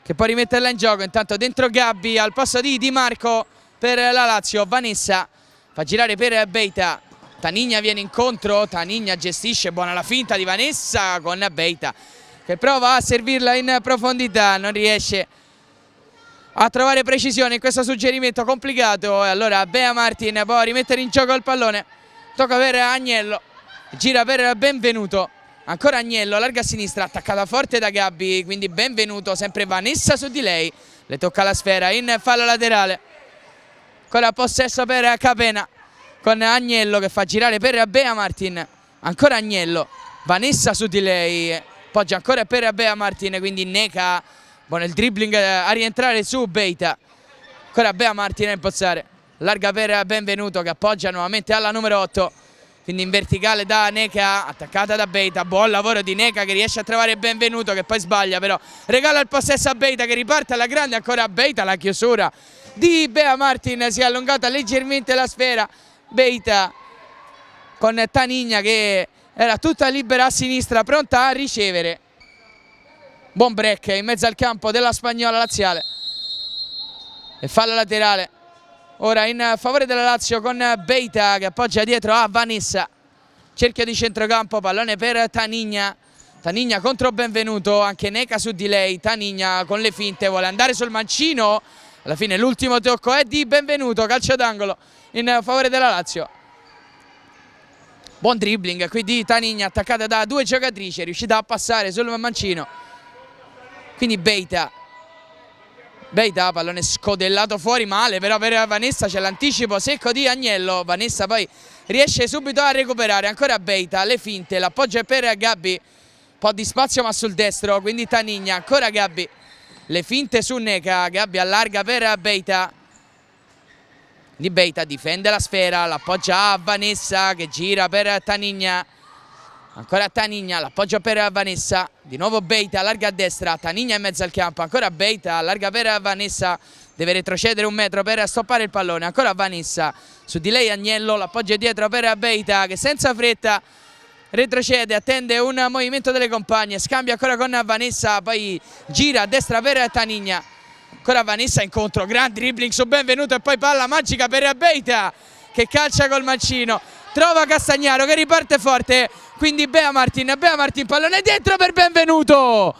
che può rimetterla in gioco, intanto dentro Gabbi al posto di Di Marco per la Lazio. Vanessa fa girare per Beita, Tanigna viene incontro, Tanigna gestisce, buona la finta di Vanessa con Beita che prova a servirla in profondità, non riesce a trovare precisione in questo suggerimento complicato e allora Bea Martin può rimettere in gioco il pallone, tocca per Agnello, gira per Benvenuto, ancora Agnello, larga a sinistra, attaccata forte da Gabbi, quindi Benvenuto, sempre Vanessa su di lei, le tocca la sfera in fallo laterale. Ancora possesso per Capena con Agnello che fa girare per Bea Martin, ancora Agnello, Vanessa su di lei, poggia ancora per Bea Martin, quindi Neca, buono il dribbling a rientrare su Beita, ancora Bea Martin a impostare, larga per Benvenuto che appoggia nuovamente alla numero 8, quindi in verticale da Neca, attaccata da Beita, buon lavoro di Neca che riesce a trovare Benvenuto che poi sbaglia però, regala il possesso a Beita che riparte alla grande, ancora Beita, la chiusura di Bea Martin, si è allungata leggermente la sfera, Beita con Tanigna che era tutta libera a sinistra, pronta a ricevere. Buon break in mezzo al campo della Spagnola laziale e fallo laterale ora in favore della Lazio con Beita che appoggia dietro a Vanessa, cerchio di centrocampo, pallone per Tanigna, Tanigna contro Benvenuto, anche Neca su di lei, Tanigna con le finte vuole andare sul mancino, alla fine l'ultimo tocco è di Benvenuto, calcio d'angolo in favore della Lazio. Buon dribbling qui di Tanigna, attaccata da due giocatrici, è riuscita a passare sul mancino, quindi Beita, pallone scodellato fuori male, però per Vanessa c'è l'anticipo secco di Agnello, Vanessa poi riesce subito a recuperare, ancora Beita, le finte, l'appoggio è per Gabbi, un po' di spazio ma sul destro, quindi Tanigna, ancora Gabbi, le finte su Neca, Gabbi allarga per Beita, di Beita difende la sfera, l'appoggia a Vanessa che gira per Tanigna, ancora Tanigna, l'appoggio per Vanessa, di nuovo Beita, allarga a destra, Tanigna in mezzo al campo, ancora Beita, allarga per Vanessa, deve retrocedere un metro per stoppare il pallone, ancora Vanessa, su di lei Agnello, l'appoggio dietro per Beita che senza fretta retrocede, attende un movimento delle compagne, scambia ancora con Vanessa, poi gira a destra per Tanigna, ancora Vanessa incontro, gran dribbling su Benvenuto e poi palla magica per Beita che calcia col mancino, trova Castagnaro che riparte forte, quindi Bea Martin, pallone dentro per Benvenuto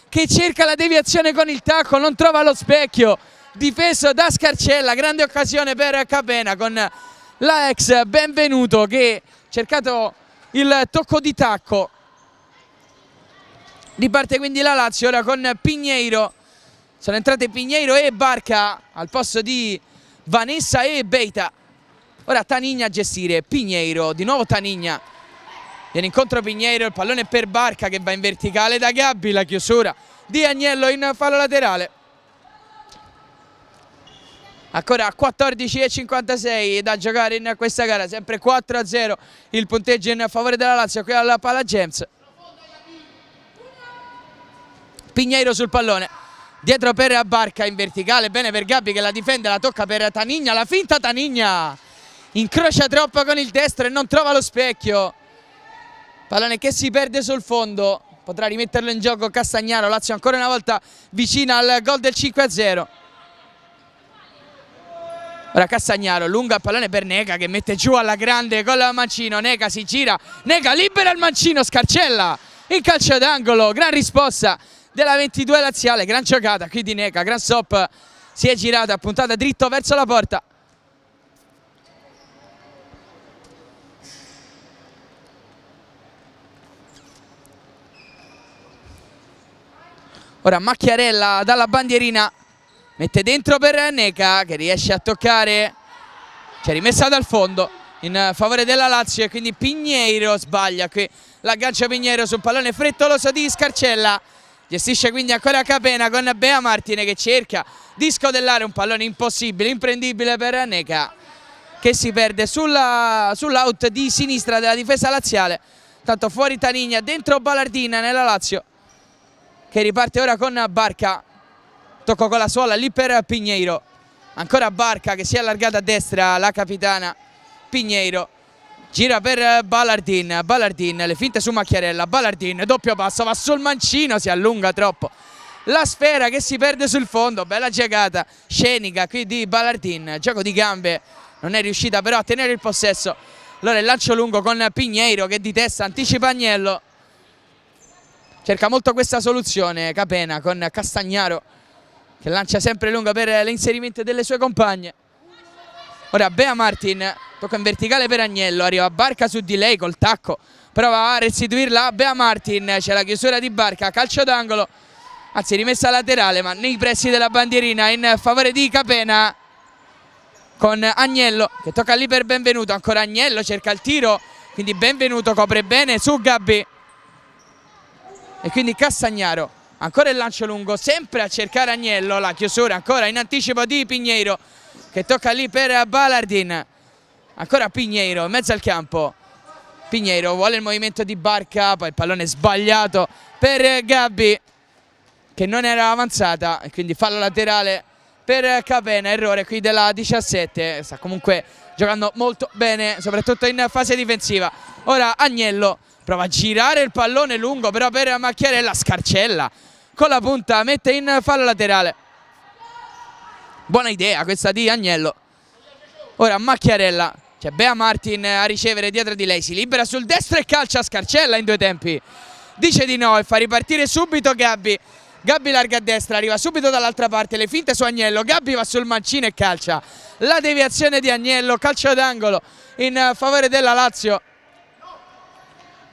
che cerca la deviazione con il tacco, non trova lo specchio, difeso da Scarcella, grande occasione per Capena con la ex Benvenuto che ha cercato il tocco di tacco. Riparte quindi la Lazio ora con Pinheiro, sono entrate Pinheiro e Barca al posto di Vanessa e Beita. Ora Tanigna a gestire, Pinheiro, di nuovo Tanigna. Viene incontro Pinheiro, il pallone per Barca che va in verticale da Gabbi, la chiusura di Agnello in fallo laterale. Ancora 14,56 da giocare in questa gara, sempre 4-0 il punteggio in favore della Lazio qui alla Pala Gems. Pinheiro sul pallone, dietro per Barca in verticale, bene per Gabbi che la difende, la tocca per Tanigna, la finta Tanigna, incrocia troppo con il destro e non trova lo specchio. Pallone che si perde sul fondo, potrà rimetterlo in gioco Castagnaro, Lazio ancora una volta vicina al gol del 5-0. Ora Castagnaro, lunga il pallone per Neca che mette giù alla grande con Mancino, Neca si gira, Neca libera il Mancino, Scarcella in calcio d'angolo, gran risposta della 22 laziale, gran giocata qui di Neca, gran stop, si è girata, puntata dritto verso la porta. Ora Macchiarella dalla bandierina, mette dentro per Neca che riesce a toccare, c'è rimessa dal fondo in favore della Lazio e quindi Pinheiro sbaglia qui l'aggancio Pinheiro sul pallone frettoloso di Scarcella, gestisce quindi ancora Capena con Bea Martine che cerca di scodellare un pallone impossibile, imprendibile per Neca che si perde sull'out di sinistra della difesa laziale. Tanto fuori Tanigna, dentro Ballardina nella Lazio che riparte ora con Barca. Tocco con la suola lì per Pinheiro, ancora Barca che si è allargata a destra, la capitana Pinheiro gira per Ballardin, Ballardin le finte su Macchiarella, Ballardin doppio passo, va sul Mancino, si allunga troppo la sfera che si perde sul fondo, bella giocata scenica qui di Ballardin, gioco di gambe, non è riuscita però a tenere il possesso. Allora il lancio lungo con Pinheiro che di testa anticipa Agnello, cerca molto questa soluzione Capena con Castagnaro che lancia sempre lungo per l'inserimento delle sue compagne. Ora Bea Martin, tocca in verticale per Agnello, arriva Barca su di lei col tacco, prova a restituirla a Bea Martin, c'è la chiusura di Barca, calcio d'angolo, anzi rimessa laterale ma nei pressi della bandierina in favore di Capena con Agnello che tocca lì per Benvenuto, ancora Agnello cerca il tiro, quindi Benvenuto copre bene su Gabbi e quindi Castagnaro. Ancora il lancio lungo, sempre a cercare Agnello, la chiusura ancora in anticipo di Pinheiro che tocca lì per Ballardin. Ancora Pinheiro in mezzo al campo, Pinheiro vuole il movimento di Barca, poi il pallone sbagliato per Gabbi che non era avanzata e quindi fallo laterale per Capena, errore qui della 17, sta comunque giocando molto bene soprattutto in fase difensiva. Ora Agnello prova a girare il pallone lungo però per Macchiarella, Scarcella con la punta mette in fallo laterale, buona idea questa di Agnello. Ora Macchiarella, c'è Bea Martin a ricevere dietro di lei, si libera sul destro e calcia Scarcella in due tempi, dice di no e fa ripartire subito Gabbi. Gabbi larga a destra, arriva subito dall'altra parte, le finte su Agnello, Gabbi va sul Mancino e calcia, la deviazione di Agnello, calcio d'angolo in favore della Lazio.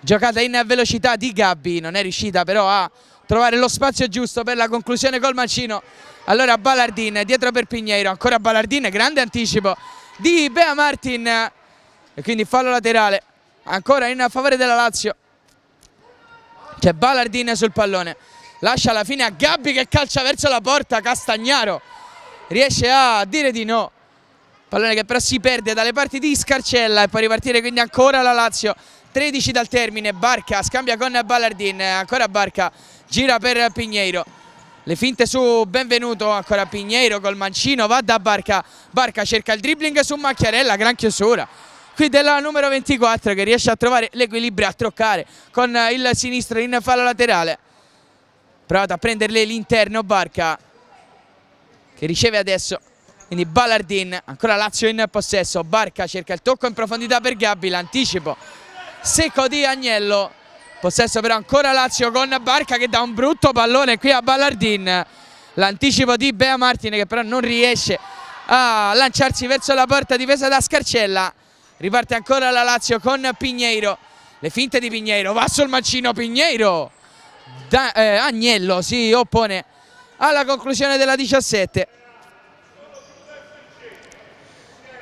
Giocata in velocità di Gabbi, non è riuscita però a trovare lo spazio giusto per la conclusione col Mancino. Allora Ballardin dietro per Pinheiro, ancora Ballardin, grande anticipo di Bea Martin e quindi fallo laterale ancora in favore della Lazio. C'è Ballardin sul pallone, lascia alla fine a Gabbi che calcia verso la porta, Castagnaro riesce a dire di no, pallone che però si perde dalle parti di Scarcella e può ripartire quindi ancora la Lazio. 13 dal termine, Barca scambia con Ballardin, ancora Barca gira per Pinheiro, le finte su Benvenuto, ancora Pinheiro col Mancino, va da Barca, Barca cerca il dribbling su Macchiarella, gran chiusura qui della numero 24 che riesce a trovare l'equilibrio, a troccare con il sinistro in fallo laterale, provato a prenderle l'interno Barca che riceve adesso, quindi Ballardin, ancora Lazio in possesso, Barca cerca il tocco in profondità per Gabbi, l'anticipo secco di Agnello, possesso però ancora Lazio con Barca che dà un brutto pallone qui a Ballardin, l'anticipo di Bea Martine che però non riesce a lanciarsi verso la porta difesa da Scarcella. Riparte ancora la Lazio con Pinheiro, le finte di Pinheiro, va sul Mancino Pinheiro, Agnello si oppone alla conclusione della 17.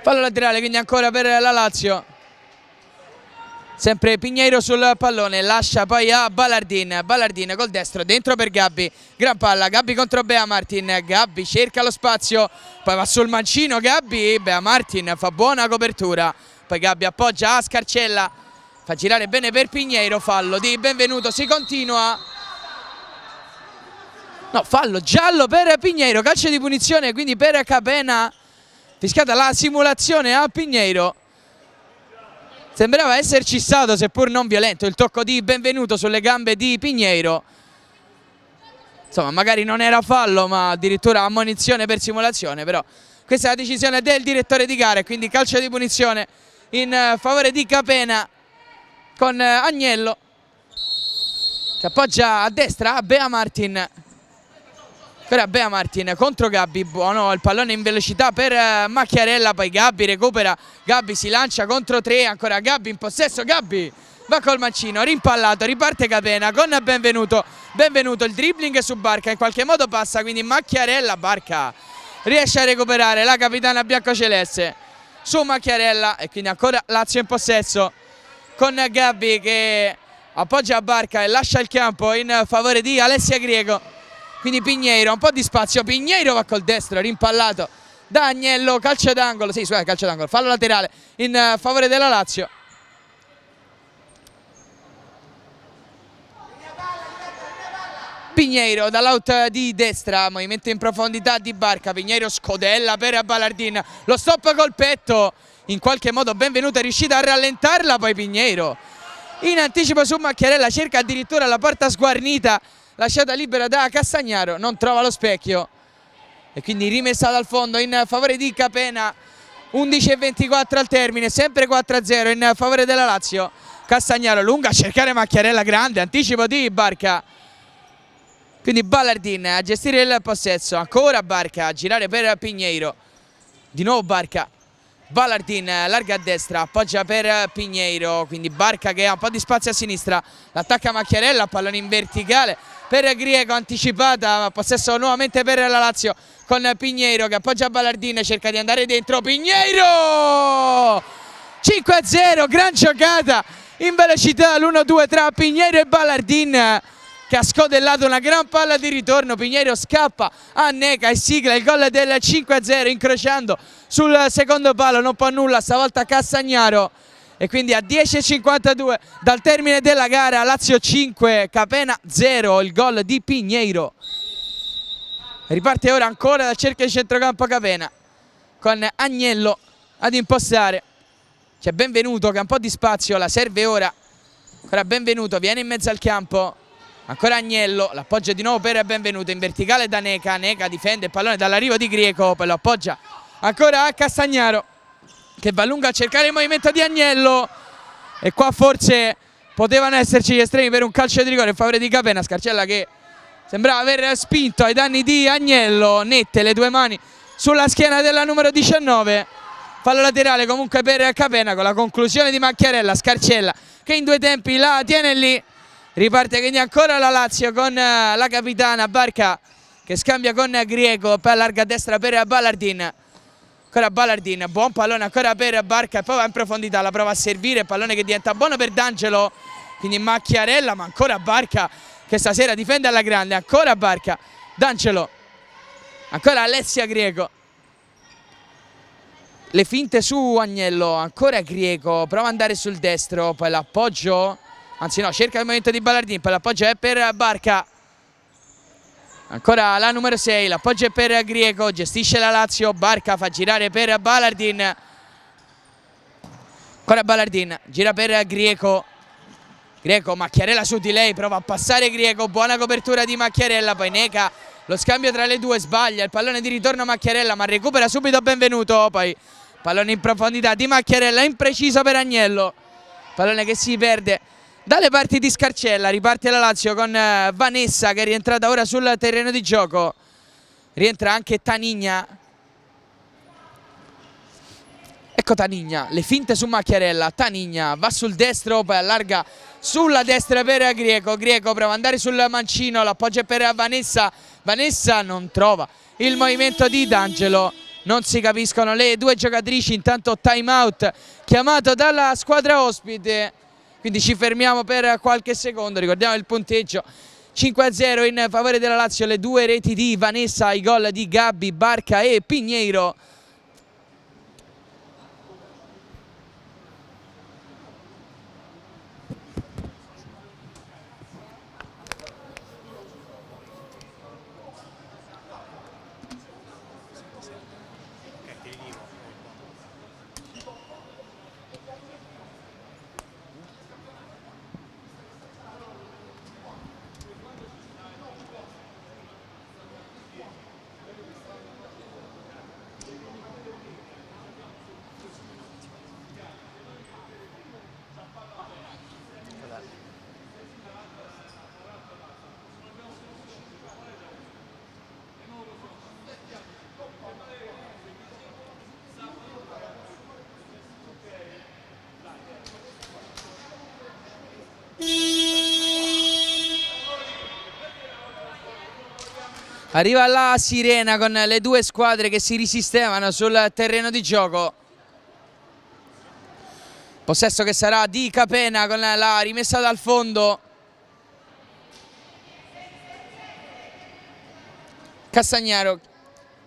Palla laterale, quindi ancora per la Lazio. Sempre Pinheiro sul pallone, lascia poi a Ballardin. Ballardin col destro, dentro per Gabbi. Gran palla, Gabbi contro Bea Martin. Gabbi cerca lo spazio, poi va sul mancino Gabbi. Bea Martin fa buona copertura. Poi Gabbi appoggia a Scarcella. Fa girare bene per Pinheiro, fallo di Benvenuto, si continua. No, fallo, giallo per Pinheiro, calcio di punizione quindi per Capena. Fischiata la simulazione a Pinheiro. Sembrava esserci stato, seppur non violento, il tocco di Benvenuto sulle gambe di Pinheiro. Insomma, magari non era fallo, ma addirittura ammonizione per simulazione. Però questa è la decisione del direttore di gara, quindi calcio di punizione in favore di Capena, con Agnello che appoggia a destra a Bea Martin. Per Bea Martin contro Gabbi, buono il pallone in velocità per Macchiarella, poi Gabbi recupera, Gabbi si lancia contro 3, ancora Gabbi in possesso, Gabbi va col mancino, rimpallato, riparte Capena con Benvenuto. Benvenuto, il dribbling su Barca, in qualche modo passa, quindi Macchiarella, Barca riesce a recuperare la capitana biancoceleste su Macchiarella e quindi ancora Lazio in possesso con Gabbi che appoggia a Barca e lascia il campo in favore di Alessia Griego. Quindi Pinheiro, un po' di spazio, Pinheiro va col destro, rimpallato da Agnello, calcio d'angolo, sì, scusate, calcio d'angolo, fallo laterale in favore della Lazio. Pinheiro dall'out di destra, movimento in profondità di Barca, Pinheiro scodella per Ballardin, lo stop col petto, in qualche modo Benvenuto è riuscito a rallentarla, poi Pinheiro in anticipo su Macchiarella, cerca addirittura la porta sguarnita, lasciata libera da Castagnaro, non trova lo specchio e quindi rimessa dal fondo in favore di Capena. 11:24 al termine, sempre 4-0 in favore della Lazio. Castagnaro lunga a cercare Macchiarella, grande anticipo di Barca, quindi Ballardin a gestire il possesso, ancora Barca a girare per Pinheiro, di nuovo Barca, Ballardin larga a destra, appoggia per Pinheiro, quindi Barca che ha un po' di spazio a sinistra, l'attacca Macchiarella, pallone in verticale per Griego, anticipata, possesso nuovamente per la Lazio con Pinheiro che appoggia Ballardin, cerca di andare dentro, Pinheiro! 5-0, gran giocata in velocità, l'1-2 tra Pinheiro e Ballardin che ha scodellato una gran palla di ritorno. Pinheiro scappa a Neca e sigla il gol del 5-0 incrociando sul secondo palo, non può nulla stavolta Castagnaro. E quindi a 10:52 dal termine della gara, Lazio 5, Capena 0, il gol di Pinheiro. Riparte ora ancora dal cerchio di centrocampo Capena con Agnello ad impostare. C'è Benvenuto che ha un po' di spazio, la serve ora. Ancora Benvenuto, viene in mezzo al campo. Ancora Agnello, l'appoggio di nuovo per Benvenuto in verticale da Neca. Neca difende il pallone dall'arrivo di Grieco, poi lo appoggia ancora a Castagnaro che va lungo a cercare il movimento di Agnello e qua forse potevano esserci gli estremi per un calcio di rigore in favore di Capena. Scarcella che sembrava aver spinto ai danni di Agnello, nette le due mani sulla schiena della numero 19. Fallo laterale comunque per Capena con la conclusione di Macchiarella. Scarcella che in due tempi la tiene lì. Riparte quindi ancora la Lazio con la capitana Barca che scambia con Grieco, poi allarga a destra per Ballardin. Ancora Ballardin, buon pallone ancora per Barca e poi va in profondità, la prova a servire, pallone che diventa buono per D'Angelo, quindi Macchiarella, ma ancora Barca che stasera difende alla grande, ancora Barca, D'Angelo, ancora Alessia Grieco, le finte su Agnello, ancora Grieco, prova ad andare sul destro, poi l'appoggio, anzi no, cerca il momento di Ballardin, poi l'appoggio è per Barca. Ancora la numero 6, l'appoggio è per Grieco, gestisce la Lazio, Barca fa girare per Ballardin. Ancora Ballardin, gira per Grieco. Grieco, Macchiarella su di lei, prova a passare Grieco, buona copertura di Macchiarella, poi Neca, lo scambio tra le due, sbaglia, il pallone di ritorno Macchiarella, ma recupera subito Benvenuto, poi pallone in profondità di Macchiarella, impreciso per Agnello, pallone che si perde dalle parti di Scarcella. Riparte la Lazio con Vanessa che è rientrata ora sul terreno di gioco. Rientra anche Tanigna. Ecco Tanigna, le finte su Macchiarella. Tanigna va sul destro, poi allarga sulla destra per Grieco. Grieco prova ad andare sul mancino, l'appoggio è per Vanessa. Vanessa non trova il movimento di D'Angelo. non si capiscono le due giocatrici. Intanto time out chiamato dalla squadra ospite, quindi ci fermiamo per qualche secondo. Ricordiamo il punteggio 5-0 in favore della Lazio, le due reti di Vanessa, i gol di Gabbi, Barca e Pinheiro. Arriva la sirena con le due squadre che si risistemano sul terreno di gioco. Possesso che sarà di Capena con la rimessa dal fondo. Castagnaro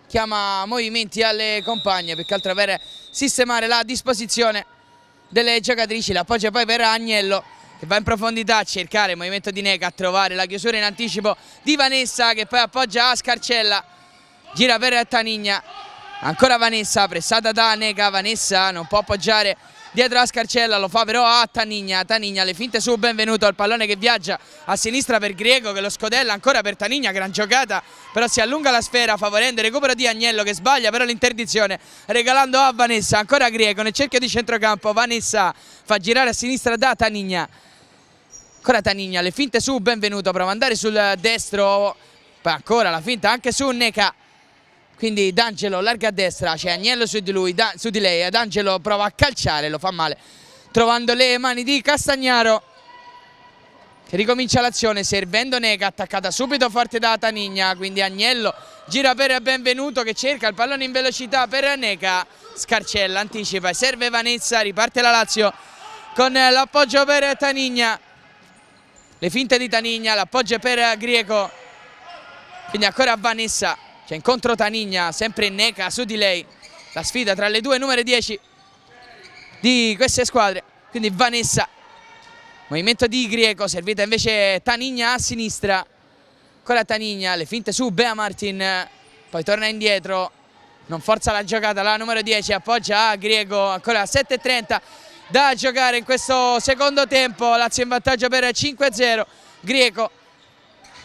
chiama movimenti alle compagne, più che altro per sistemare la disposizione delle giocatrici. L'appoggia poi per Agnello, che va in profondità a cercare il movimento di Neca, a trovare la chiusura in anticipo di Vanessa, che poi appoggia a Scarcella, gira per Tanigna, ancora Vanessa pressata da Neca. Vanessa non può appoggiare dietro a Scarcella, lo fa però a Tanigna. Tanigna le finte su Benvenuto, il pallone che viaggia a sinistra per Greco, che lo scodella ancora per Tanigna, gran giocata, però si allunga la sfera favorendo il recupero di Agnello, che sbaglia però l'interdizione regalando a Vanessa. Ancora Greco nel cerchio di centrocampo, Vanessa fa girare a sinistra da Tanigna. Ancora Tanigna, le finte su Benvenuto, prova ad andare sul destro, poi ancora la finta anche su Neca, quindi D'Angelo larga a destra, c'è Agnello su di lei, D'Angelo prova a calciare, lo fa male, trovando le mani di Castagnaro, che ricomincia l'azione servendo Neca, attaccata subito forte da Tanigna, quindi Agnello gira per Benvenuto, che cerca il pallone in velocità per Neca. Scarcella anticipa e serve Vanessa, riparte la Lazio con l'appoggio per Tanigna. Le finte di Tanigna, l'appoggio per Greco, quindi ancora Vanessa, c'è incontro Tanigna, sempre Neca su di lei, la sfida tra le due numere 10 di queste squadre, quindi Vanessa, movimento di Greco, servita invece Tanigna a sinistra, ancora Tanigna, le finte su Bea Martin, poi torna indietro, non forza la giocata, la numero 10 appoggia a Greco, ancora 7:30 da giocare in questo secondo tempo, Lazio in vantaggio per 5-0, Greco,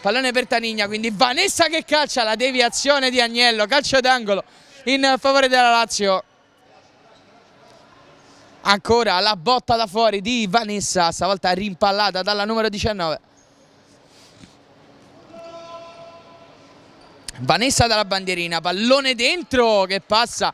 pallone per Tanigna, quindi Vanessa che calcia, la deviazione di Agnello, calcio d'angolo in favore della Lazio. Ancora la botta da fuori di Vanessa, stavolta rimpallata dalla numero 19. Vanessa dalla bandierina, pallone dentro che passa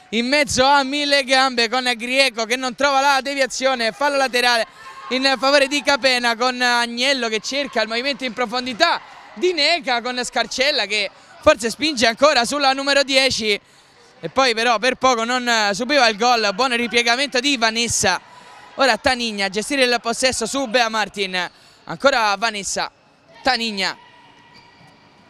in mezzo a 1000 gambe con Greco che non trova la deviazione, fallo laterale in favore di Capena, con Agnello che cerca il movimento in profondità di Neca, con Scarcella che forse spinge ancora sulla numero 10 e poi però per poco non subiva il gol. Buon ripiegamento di Vanessa. Ora Tanigna a gestire il possesso su Bea Martin, ancora Vanessa, Tanigna,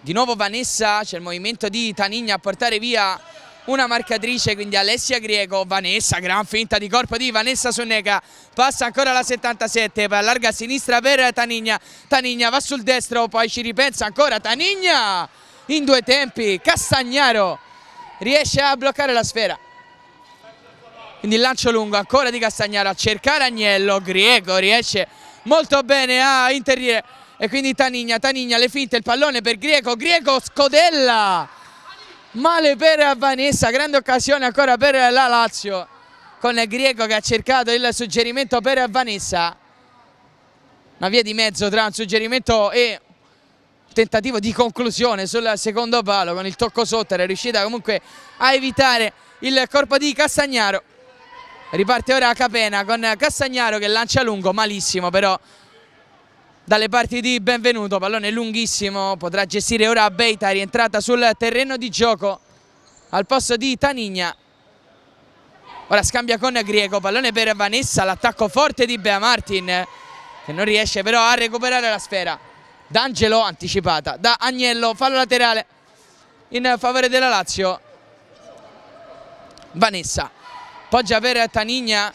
di nuovo Vanessa, c'è il movimento di Tanigna a portare via una marcatrice, quindi Alessia Greco. Vanessa, gran finta di corpo di Vanessa su Neca, passa ancora la 77, poi allarga a sinistra per Tanigna, Tanigna va sul destro, poi ci ripensa ancora Tanigna in due tempi, Castagnaro riesce a bloccare la sfera, quindi il lancio lungo ancora di Castagnaro a cercare Agnello, Greco riesce molto bene a intervenire e quindi Tanigna le finte, il pallone per Greco, Greco scodella, male per Vanessa, grande occasione ancora per la Lazio con Greco che ha cercato il suggerimento per Vanessa, una via di mezzo tra un suggerimento e un tentativo di conclusione sul secondo palo, con il tocco sotto era riuscita comunque a evitare il corpo di Castagnaro. Riparte ora Capena con Castagnaro che lancia lungo, malissimo però dalle parti di Benvenuto, pallone lunghissimo, potrà gestire ora Beita, rientrata sul terreno di gioco al posto di Tanigna. Ora scambia con Grieco, pallone per Vanessa, l'attacco forte di Bea Martin che non riesce però a recuperare la sfera. D'Angelo anticipata da Agnello, fallo laterale in favore della Lazio. Vanessa poggia per Tanigna,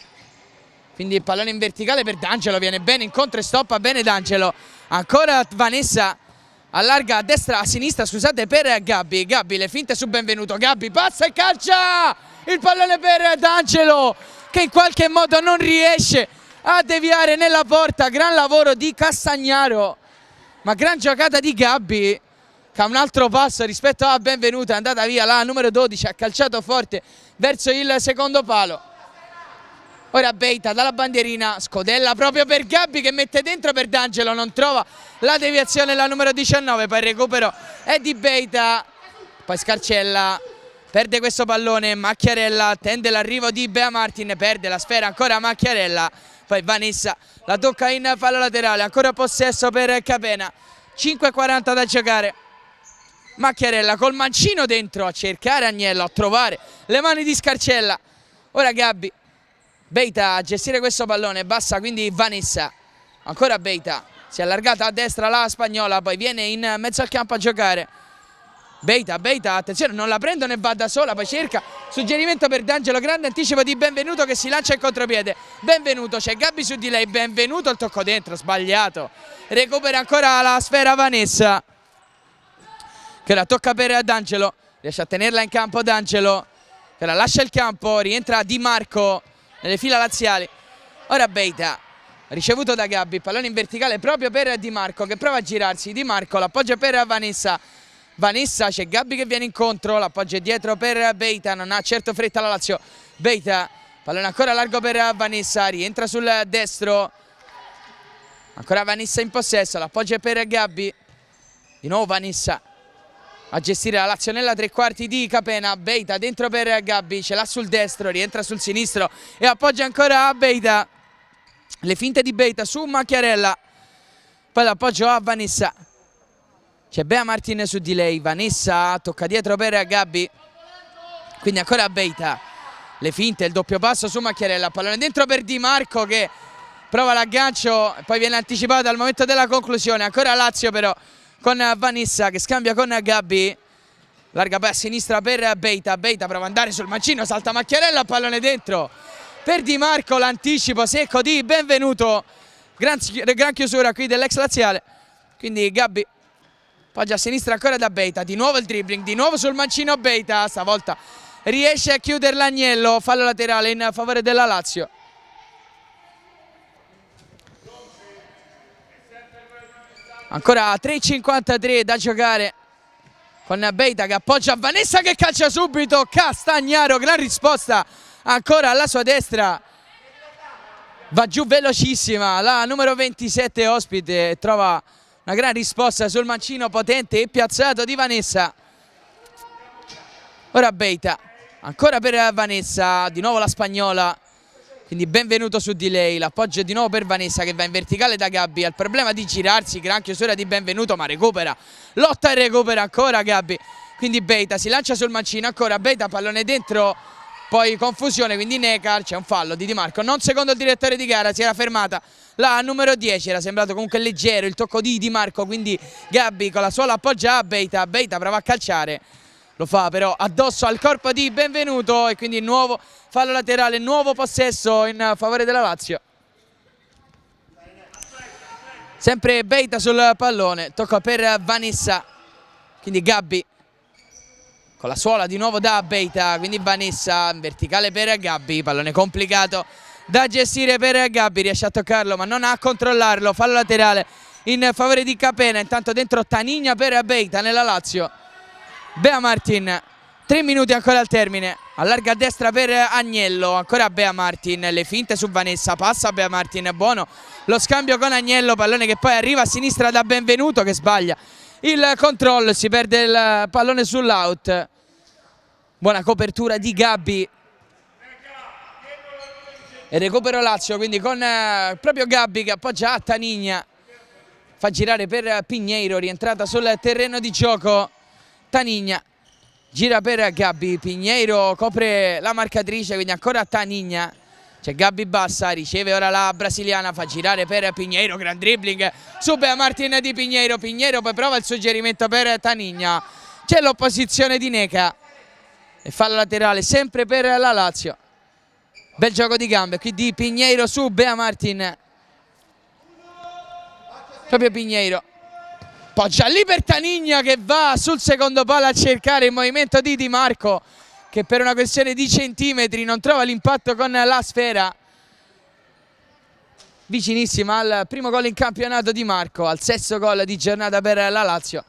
quindi il pallone in verticale per D'Angelo, viene bene incontro e stoppa bene D'Angelo. Ancora Vanessa, allarga a destra, a sinistra, scusate, per Gabbi. Gabbi, le finte su Benvenuto, Gabbi passa e calcia il pallone per D'Angelo che in qualche modo non riesce a deviare nella porta. Gran lavoro di Castagnaro, ma gran giocata di Gabbi che ha un altro passo rispetto a Benvenuto. È andata via la numero 12, ha calciato forte verso il secondo palo. Ora Beita dalla bandierina, scodella proprio per Gabbi che mette dentro per D'Angelo, non trova la deviazione la numero 19, poi il recupero è di Beita, poi Scarcella perde questo pallone, Macchiarella tende l'arrivo di Bea Martin, perde la sfera ancora Macchiarella, poi Vanessa la tocca in fallo laterale, ancora possesso per Capena, 5:40 da giocare. Macchiarella col mancino dentro a cercare Agnello, a trovare le mani di Scarcella. Ora Gabbi, Beita a gestire questo pallone, bassa quindi Vanessa, ancora Beita, si è allargata a destra la spagnola, poi viene in mezzo al campo a giocare. Beita, attenzione, non la prendono e va da sola, poi cerca suggerimento per D'Angelo, grande anticipo di Benvenuto che si lancia in contropiede. Benvenuto, c'è Gabbi su di lei, Benvenuto il tocco dentro, sbagliato, recupera ancora la sfera Vanessa che la tocca per D'Angelo, riesce a tenerla in campo D'Angelo che la lascia il campo, rientra Di Marco nelle fila laziali. Ora Beita, ricevuto da Gabbi, pallone in verticale proprio per Di Marco che prova a girarsi, Di Marco l'appoggia per Vanessa. Vanessa, c'è Gabbi che viene incontro, l'appoggia dietro per Beita, non ha certo fretta la Lazio. Beita, pallone ancora largo per Vanessa, rientra sul destro, ancora Vanessa in possesso, l'appoggia per Gabbi, di nuovo Vanessa a gestire la Lazio nella tre quarti di Capena. Beita dentro per Gabbi, ce l'ha sul destro, rientra sul sinistro e appoggia ancora a Beita. Le finte di Beita su Macchiarella, poi l'appoggio a Vanessa, c'è Bea Martin su di lei, Vanessa tocca dietro per Gabbi, quindi ancora Beita, le finte, il doppio passo su Macchiarella, pallone dentro per Di Marco che prova l'aggancio e poi viene anticipato al momento della conclusione. Ancora Lazio però con Vanessa che scambia con Gabbi, larga poi a sinistra per Beita. Beita prova ad andare sul mancino, salta Macchiarella, pallone dentro per Di Marco, l'anticipo secco di Benvenuto, gran chiusura qui dell'ex laziale, quindi Gabbi poggia a sinistra ancora da Beita, di nuovo il dribbling, di nuovo sul mancino Beita, stavolta riesce a chiuderla Agnello, fallo laterale in favore della Lazio. Ancora 3:53 da giocare con Beita che appoggia Vanessa che calcia subito, Castagnaro, gran risposta ancora alla sua destra, va giù velocissima la numero 27 ospite, trova una gran risposta sul mancino potente e piazzato di Vanessa. Ora Beita, ancora per Vanessa, di nuovo la spagnola, quindi Benvenuto su di lei, l'appoggio di nuovo per Vanessa che va in verticale da Gabbi, ha il problema di girarsi, gran chiusura di Benvenuto ma recupera, lotta e recupera ancora Gabbi, quindi Beita si lancia sul mancino, ancora Beita, pallone dentro, poi confusione, quindi Necar, c'è un fallo di Di Marco, non secondo il direttore di gara, si era fermata la numero 10, era sembrato comunque leggero il tocco di Di Marco, quindi Gabbi con la sola appoggia a Beita, Beita prova a calciare, lo fa però addosso al corpo di Benvenuto e quindi nuovo fallo laterale, nuovo possesso in favore della Lazio. Sempre Beita sul pallone, tocca per Vanessa, quindi Gabbi con la suola di nuovo da Beita, quindi Vanessa in verticale per Gabbi, pallone complicato da gestire per Gabbi, riesce a toccarlo ma non a controllarlo, fallo laterale in favore di Capena, intanto dentro Tanigna per Beita nella Lazio. Bea Martin, 3 minuti ancora al termine, allarga a destra per Agnello, ancora Bea Martin, le finte su Vanessa, passa Bea Martin, buono lo scambio con Agnello, pallone che poi arriva a sinistra da Benvenuto che sbaglia il controllo, si perde il pallone sull'out, buona copertura di Gabbi e recupero Lazio, quindi con proprio Gabbi che appoggia a Tanigna, fa girare per Pinheiro, rientrata sul terreno di gioco Tanigna, gira per Gabbi, Pinheiro copre la marcatrice, quindi ancora Tanigna. C'è Gabbi bassa, riceve ora la brasiliana, fa girare per Pinheiro, gran dribbling su Bea Martin di Pinheiro, Pinheiro poi prova il suggerimento per Tanigna, c'è l'opposizione di Neca e fallo laterale sempre per la Lazio. Bel gioco di gambe qui di Pinheiro su Bea Martin, proprio Pinheiro. Poggia lì per Tanigna che va sul secondo palo a cercare il movimento di Di Marco, che per una questione di centimetri non trova l'impatto con la sfera. Vicinissima al primo gol in campionato Di Marco, al sesto gol di giornata per la Lazio.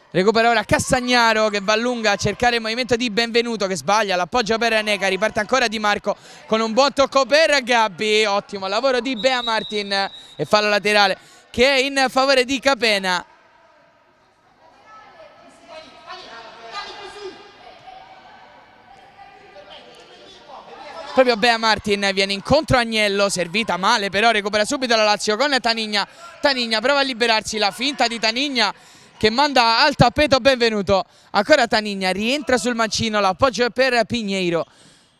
Recupera ora Castagnaro che va lunga a cercare il movimento di Benvenuto che sbaglia, l'appoggio per Neca, riparte ancora Di Marco con un buon tocco per Gabbi, ottimo lavoro di Bea Martin e fallo laterale che è in favore di Capena. Proprio Bea Martin viene incontro a Agnello, servita male però recupera subito la Lazio con Tanigna. Tanigna prova a liberarsi, la finta di Tanigna che manda al tappeto Benvenuto. Ancora Tanigna, rientra sul mancino, l'appoggio per Pinheiro.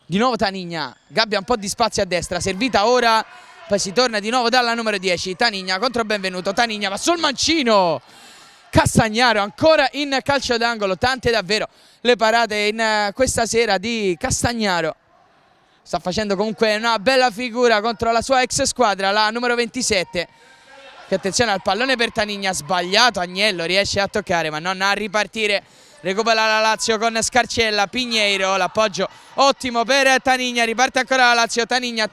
Di nuovo Tanigna, Gabbi ha un po' di spazio a destra, servita ora, poi si torna di nuovo dalla numero 10. Tanigna contro Benvenuto, Tanigna va sul mancino. Castagnaro ancora in calcio d'angolo, tante davvero le parate in questa sera di Castagnaro. Sta facendo comunque una bella figura contro la sua ex squadra, la numero 27. Che attenzione al pallone per Tanigna, sbagliato Agnello, riesce a toccare ma non a ripartire. Recupera la Lazio con Scarcella, Pinheiro, l'appoggio ottimo per Tanigna, riparte ancora la Lazio, Tanigna,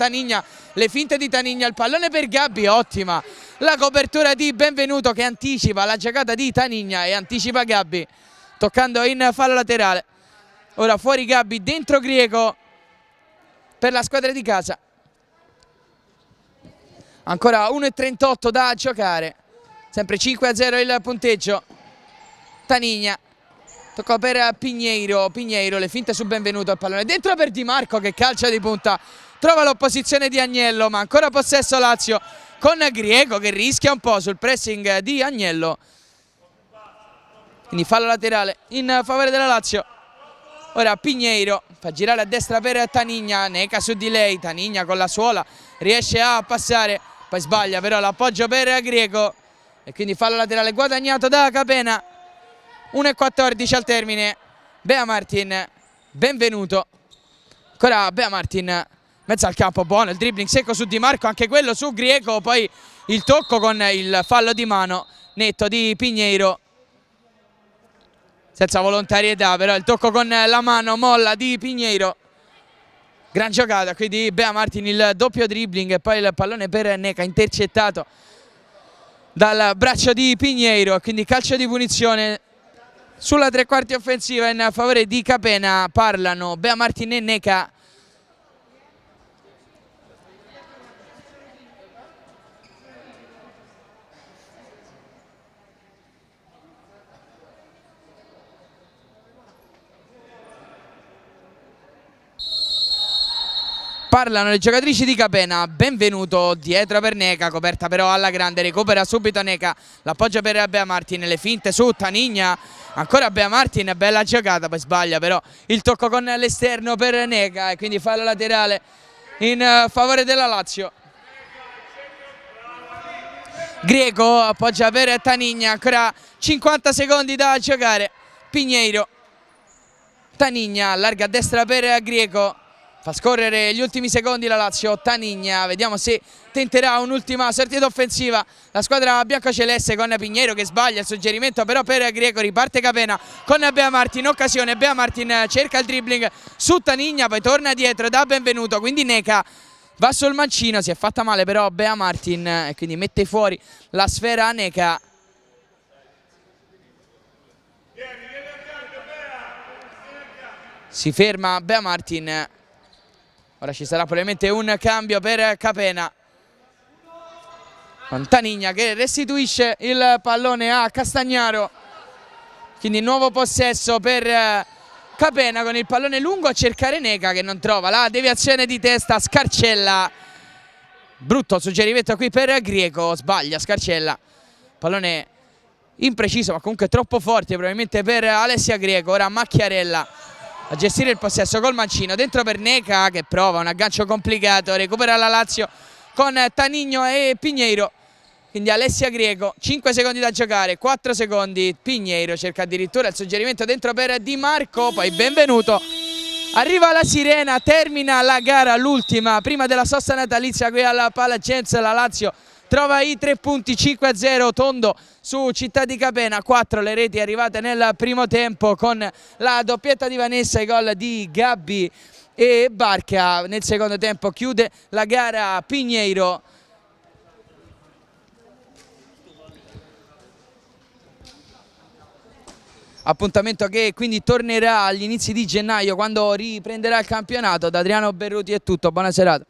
le finte di Tanigna, il pallone per Gabbi, ottima. La copertura di Benvenuto che anticipa la giocata di Tanigna e anticipa Gabbi, toccando in fallo laterale. Ora fuori Gabbi, dentro Grieco per la squadra di casa. Ancora 1:38 da giocare, sempre 5-0 il punteggio. Tanigna, tocca per Pinheiro, le finte su Benvenuto, il pallone dentro per Di Marco che calcia di punta, trova l'opposizione di Agnello ma ancora possesso Lazio con Grieco che rischia un po' sul pressing di Agnello. Quindi fallo laterale in favore della Lazio. Ora Pinheiro fa girare a destra per Tanigna, Neca su di lei, Tanigna con la suola riesce a passare, poi sbaglia però l'appoggio per Grieco e quindi fallo laterale guadagnato da Capena. 1:14 al termine. Bea Martin, Benvenuto, ancora Bea Martin, mezzo al campo, buono il dribbling secco su Di Marco, anche quello su Grieco, poi il tocco con il fallo di mano netto di Pinheiro. Senza volontarietà però il tocco con la mano molla di Pinheiro. Gran giocata qui di Bea Martin, il doppio dribbling e poi il pallone per Neca intercettato dal braccio di Pinheiro, quindi calcio di punizione sulla tre quarti offensiva in favore di Capena. Parlano Bea Martin e Neca. Parlano le giocatrici di Capena. Benvenuto dietro per Neca, coperta però alla grande, recupera subito Neca, l'appoggio per Bea Martin, le finte su Tanigna, ancora Bea Martin, bella giocata, poi sbaglia però il tocco con l'esterno per Neca e quindi fallo laterale in favore della Lazio. Grieco appoggia per Tanigna, ancora 50 secondi da giocare. Pinheiro, Tanigna allarga a destra per Grieco, fa scorrere gli ultimi secondi la Lazio. Tanigna, vediamo se tenterà un'ultima sortita offensiva la squadra biancoceleste con Pinheiro che sbaglia il suggerimento però per Grieco. Riparte Capena con Bea Martin, occasione, Bea Martin cerca il dribbling su Tanigna, poi torna dietro da Benvenuto, quindi Neca va sul mancino, si è fatta male però Bea Martin e quindi mette fuori la sfera a Neca. Si ferma Bea Martin. Ora ci sarà probabilmente un cambio per Capena. Con Tanigna che restituisce il pallone a Castagnaro. Quindi nuovo possesso per Capena con il pallone lungo a cercare Neca che non trova la deviazione di testa. Scarcella. Brutto suggerimento qui per Grieco. Sbaglia Scarcella. Pallone impreciso ma comunque troppo forte probabilmente per Alessia Greco. Ora Macchiarella a gestire il possesso col mancino, dentro per Neca che prova un aggancio complicato, recupera la Lazio con Tanigno e Pinheiro. Quindi Alessia Greco, 5 secondi da giocare, 4 secondi, Pinheiro cerca addirittura il suggerimento dentro per Di Marco, poi benvenuto. Arriva la sirena, termina la gara, l'ultima, prima della sosta natalizia qui alla Pala Gems. La Lazio trova i 3 punti, 5-0, tondo su Città di Capena, 4 le reti arrivate nel primo tempo con la doppietta di Vanessa, i gol di Gabbi e Barca. Nel secondo tempo chiude la gara Pinheiro. Appuntamento che quindi tornerà agli inizi di gennaio quando riprenderà il campionato. Da Adriano Berruti è tutto, buona serata.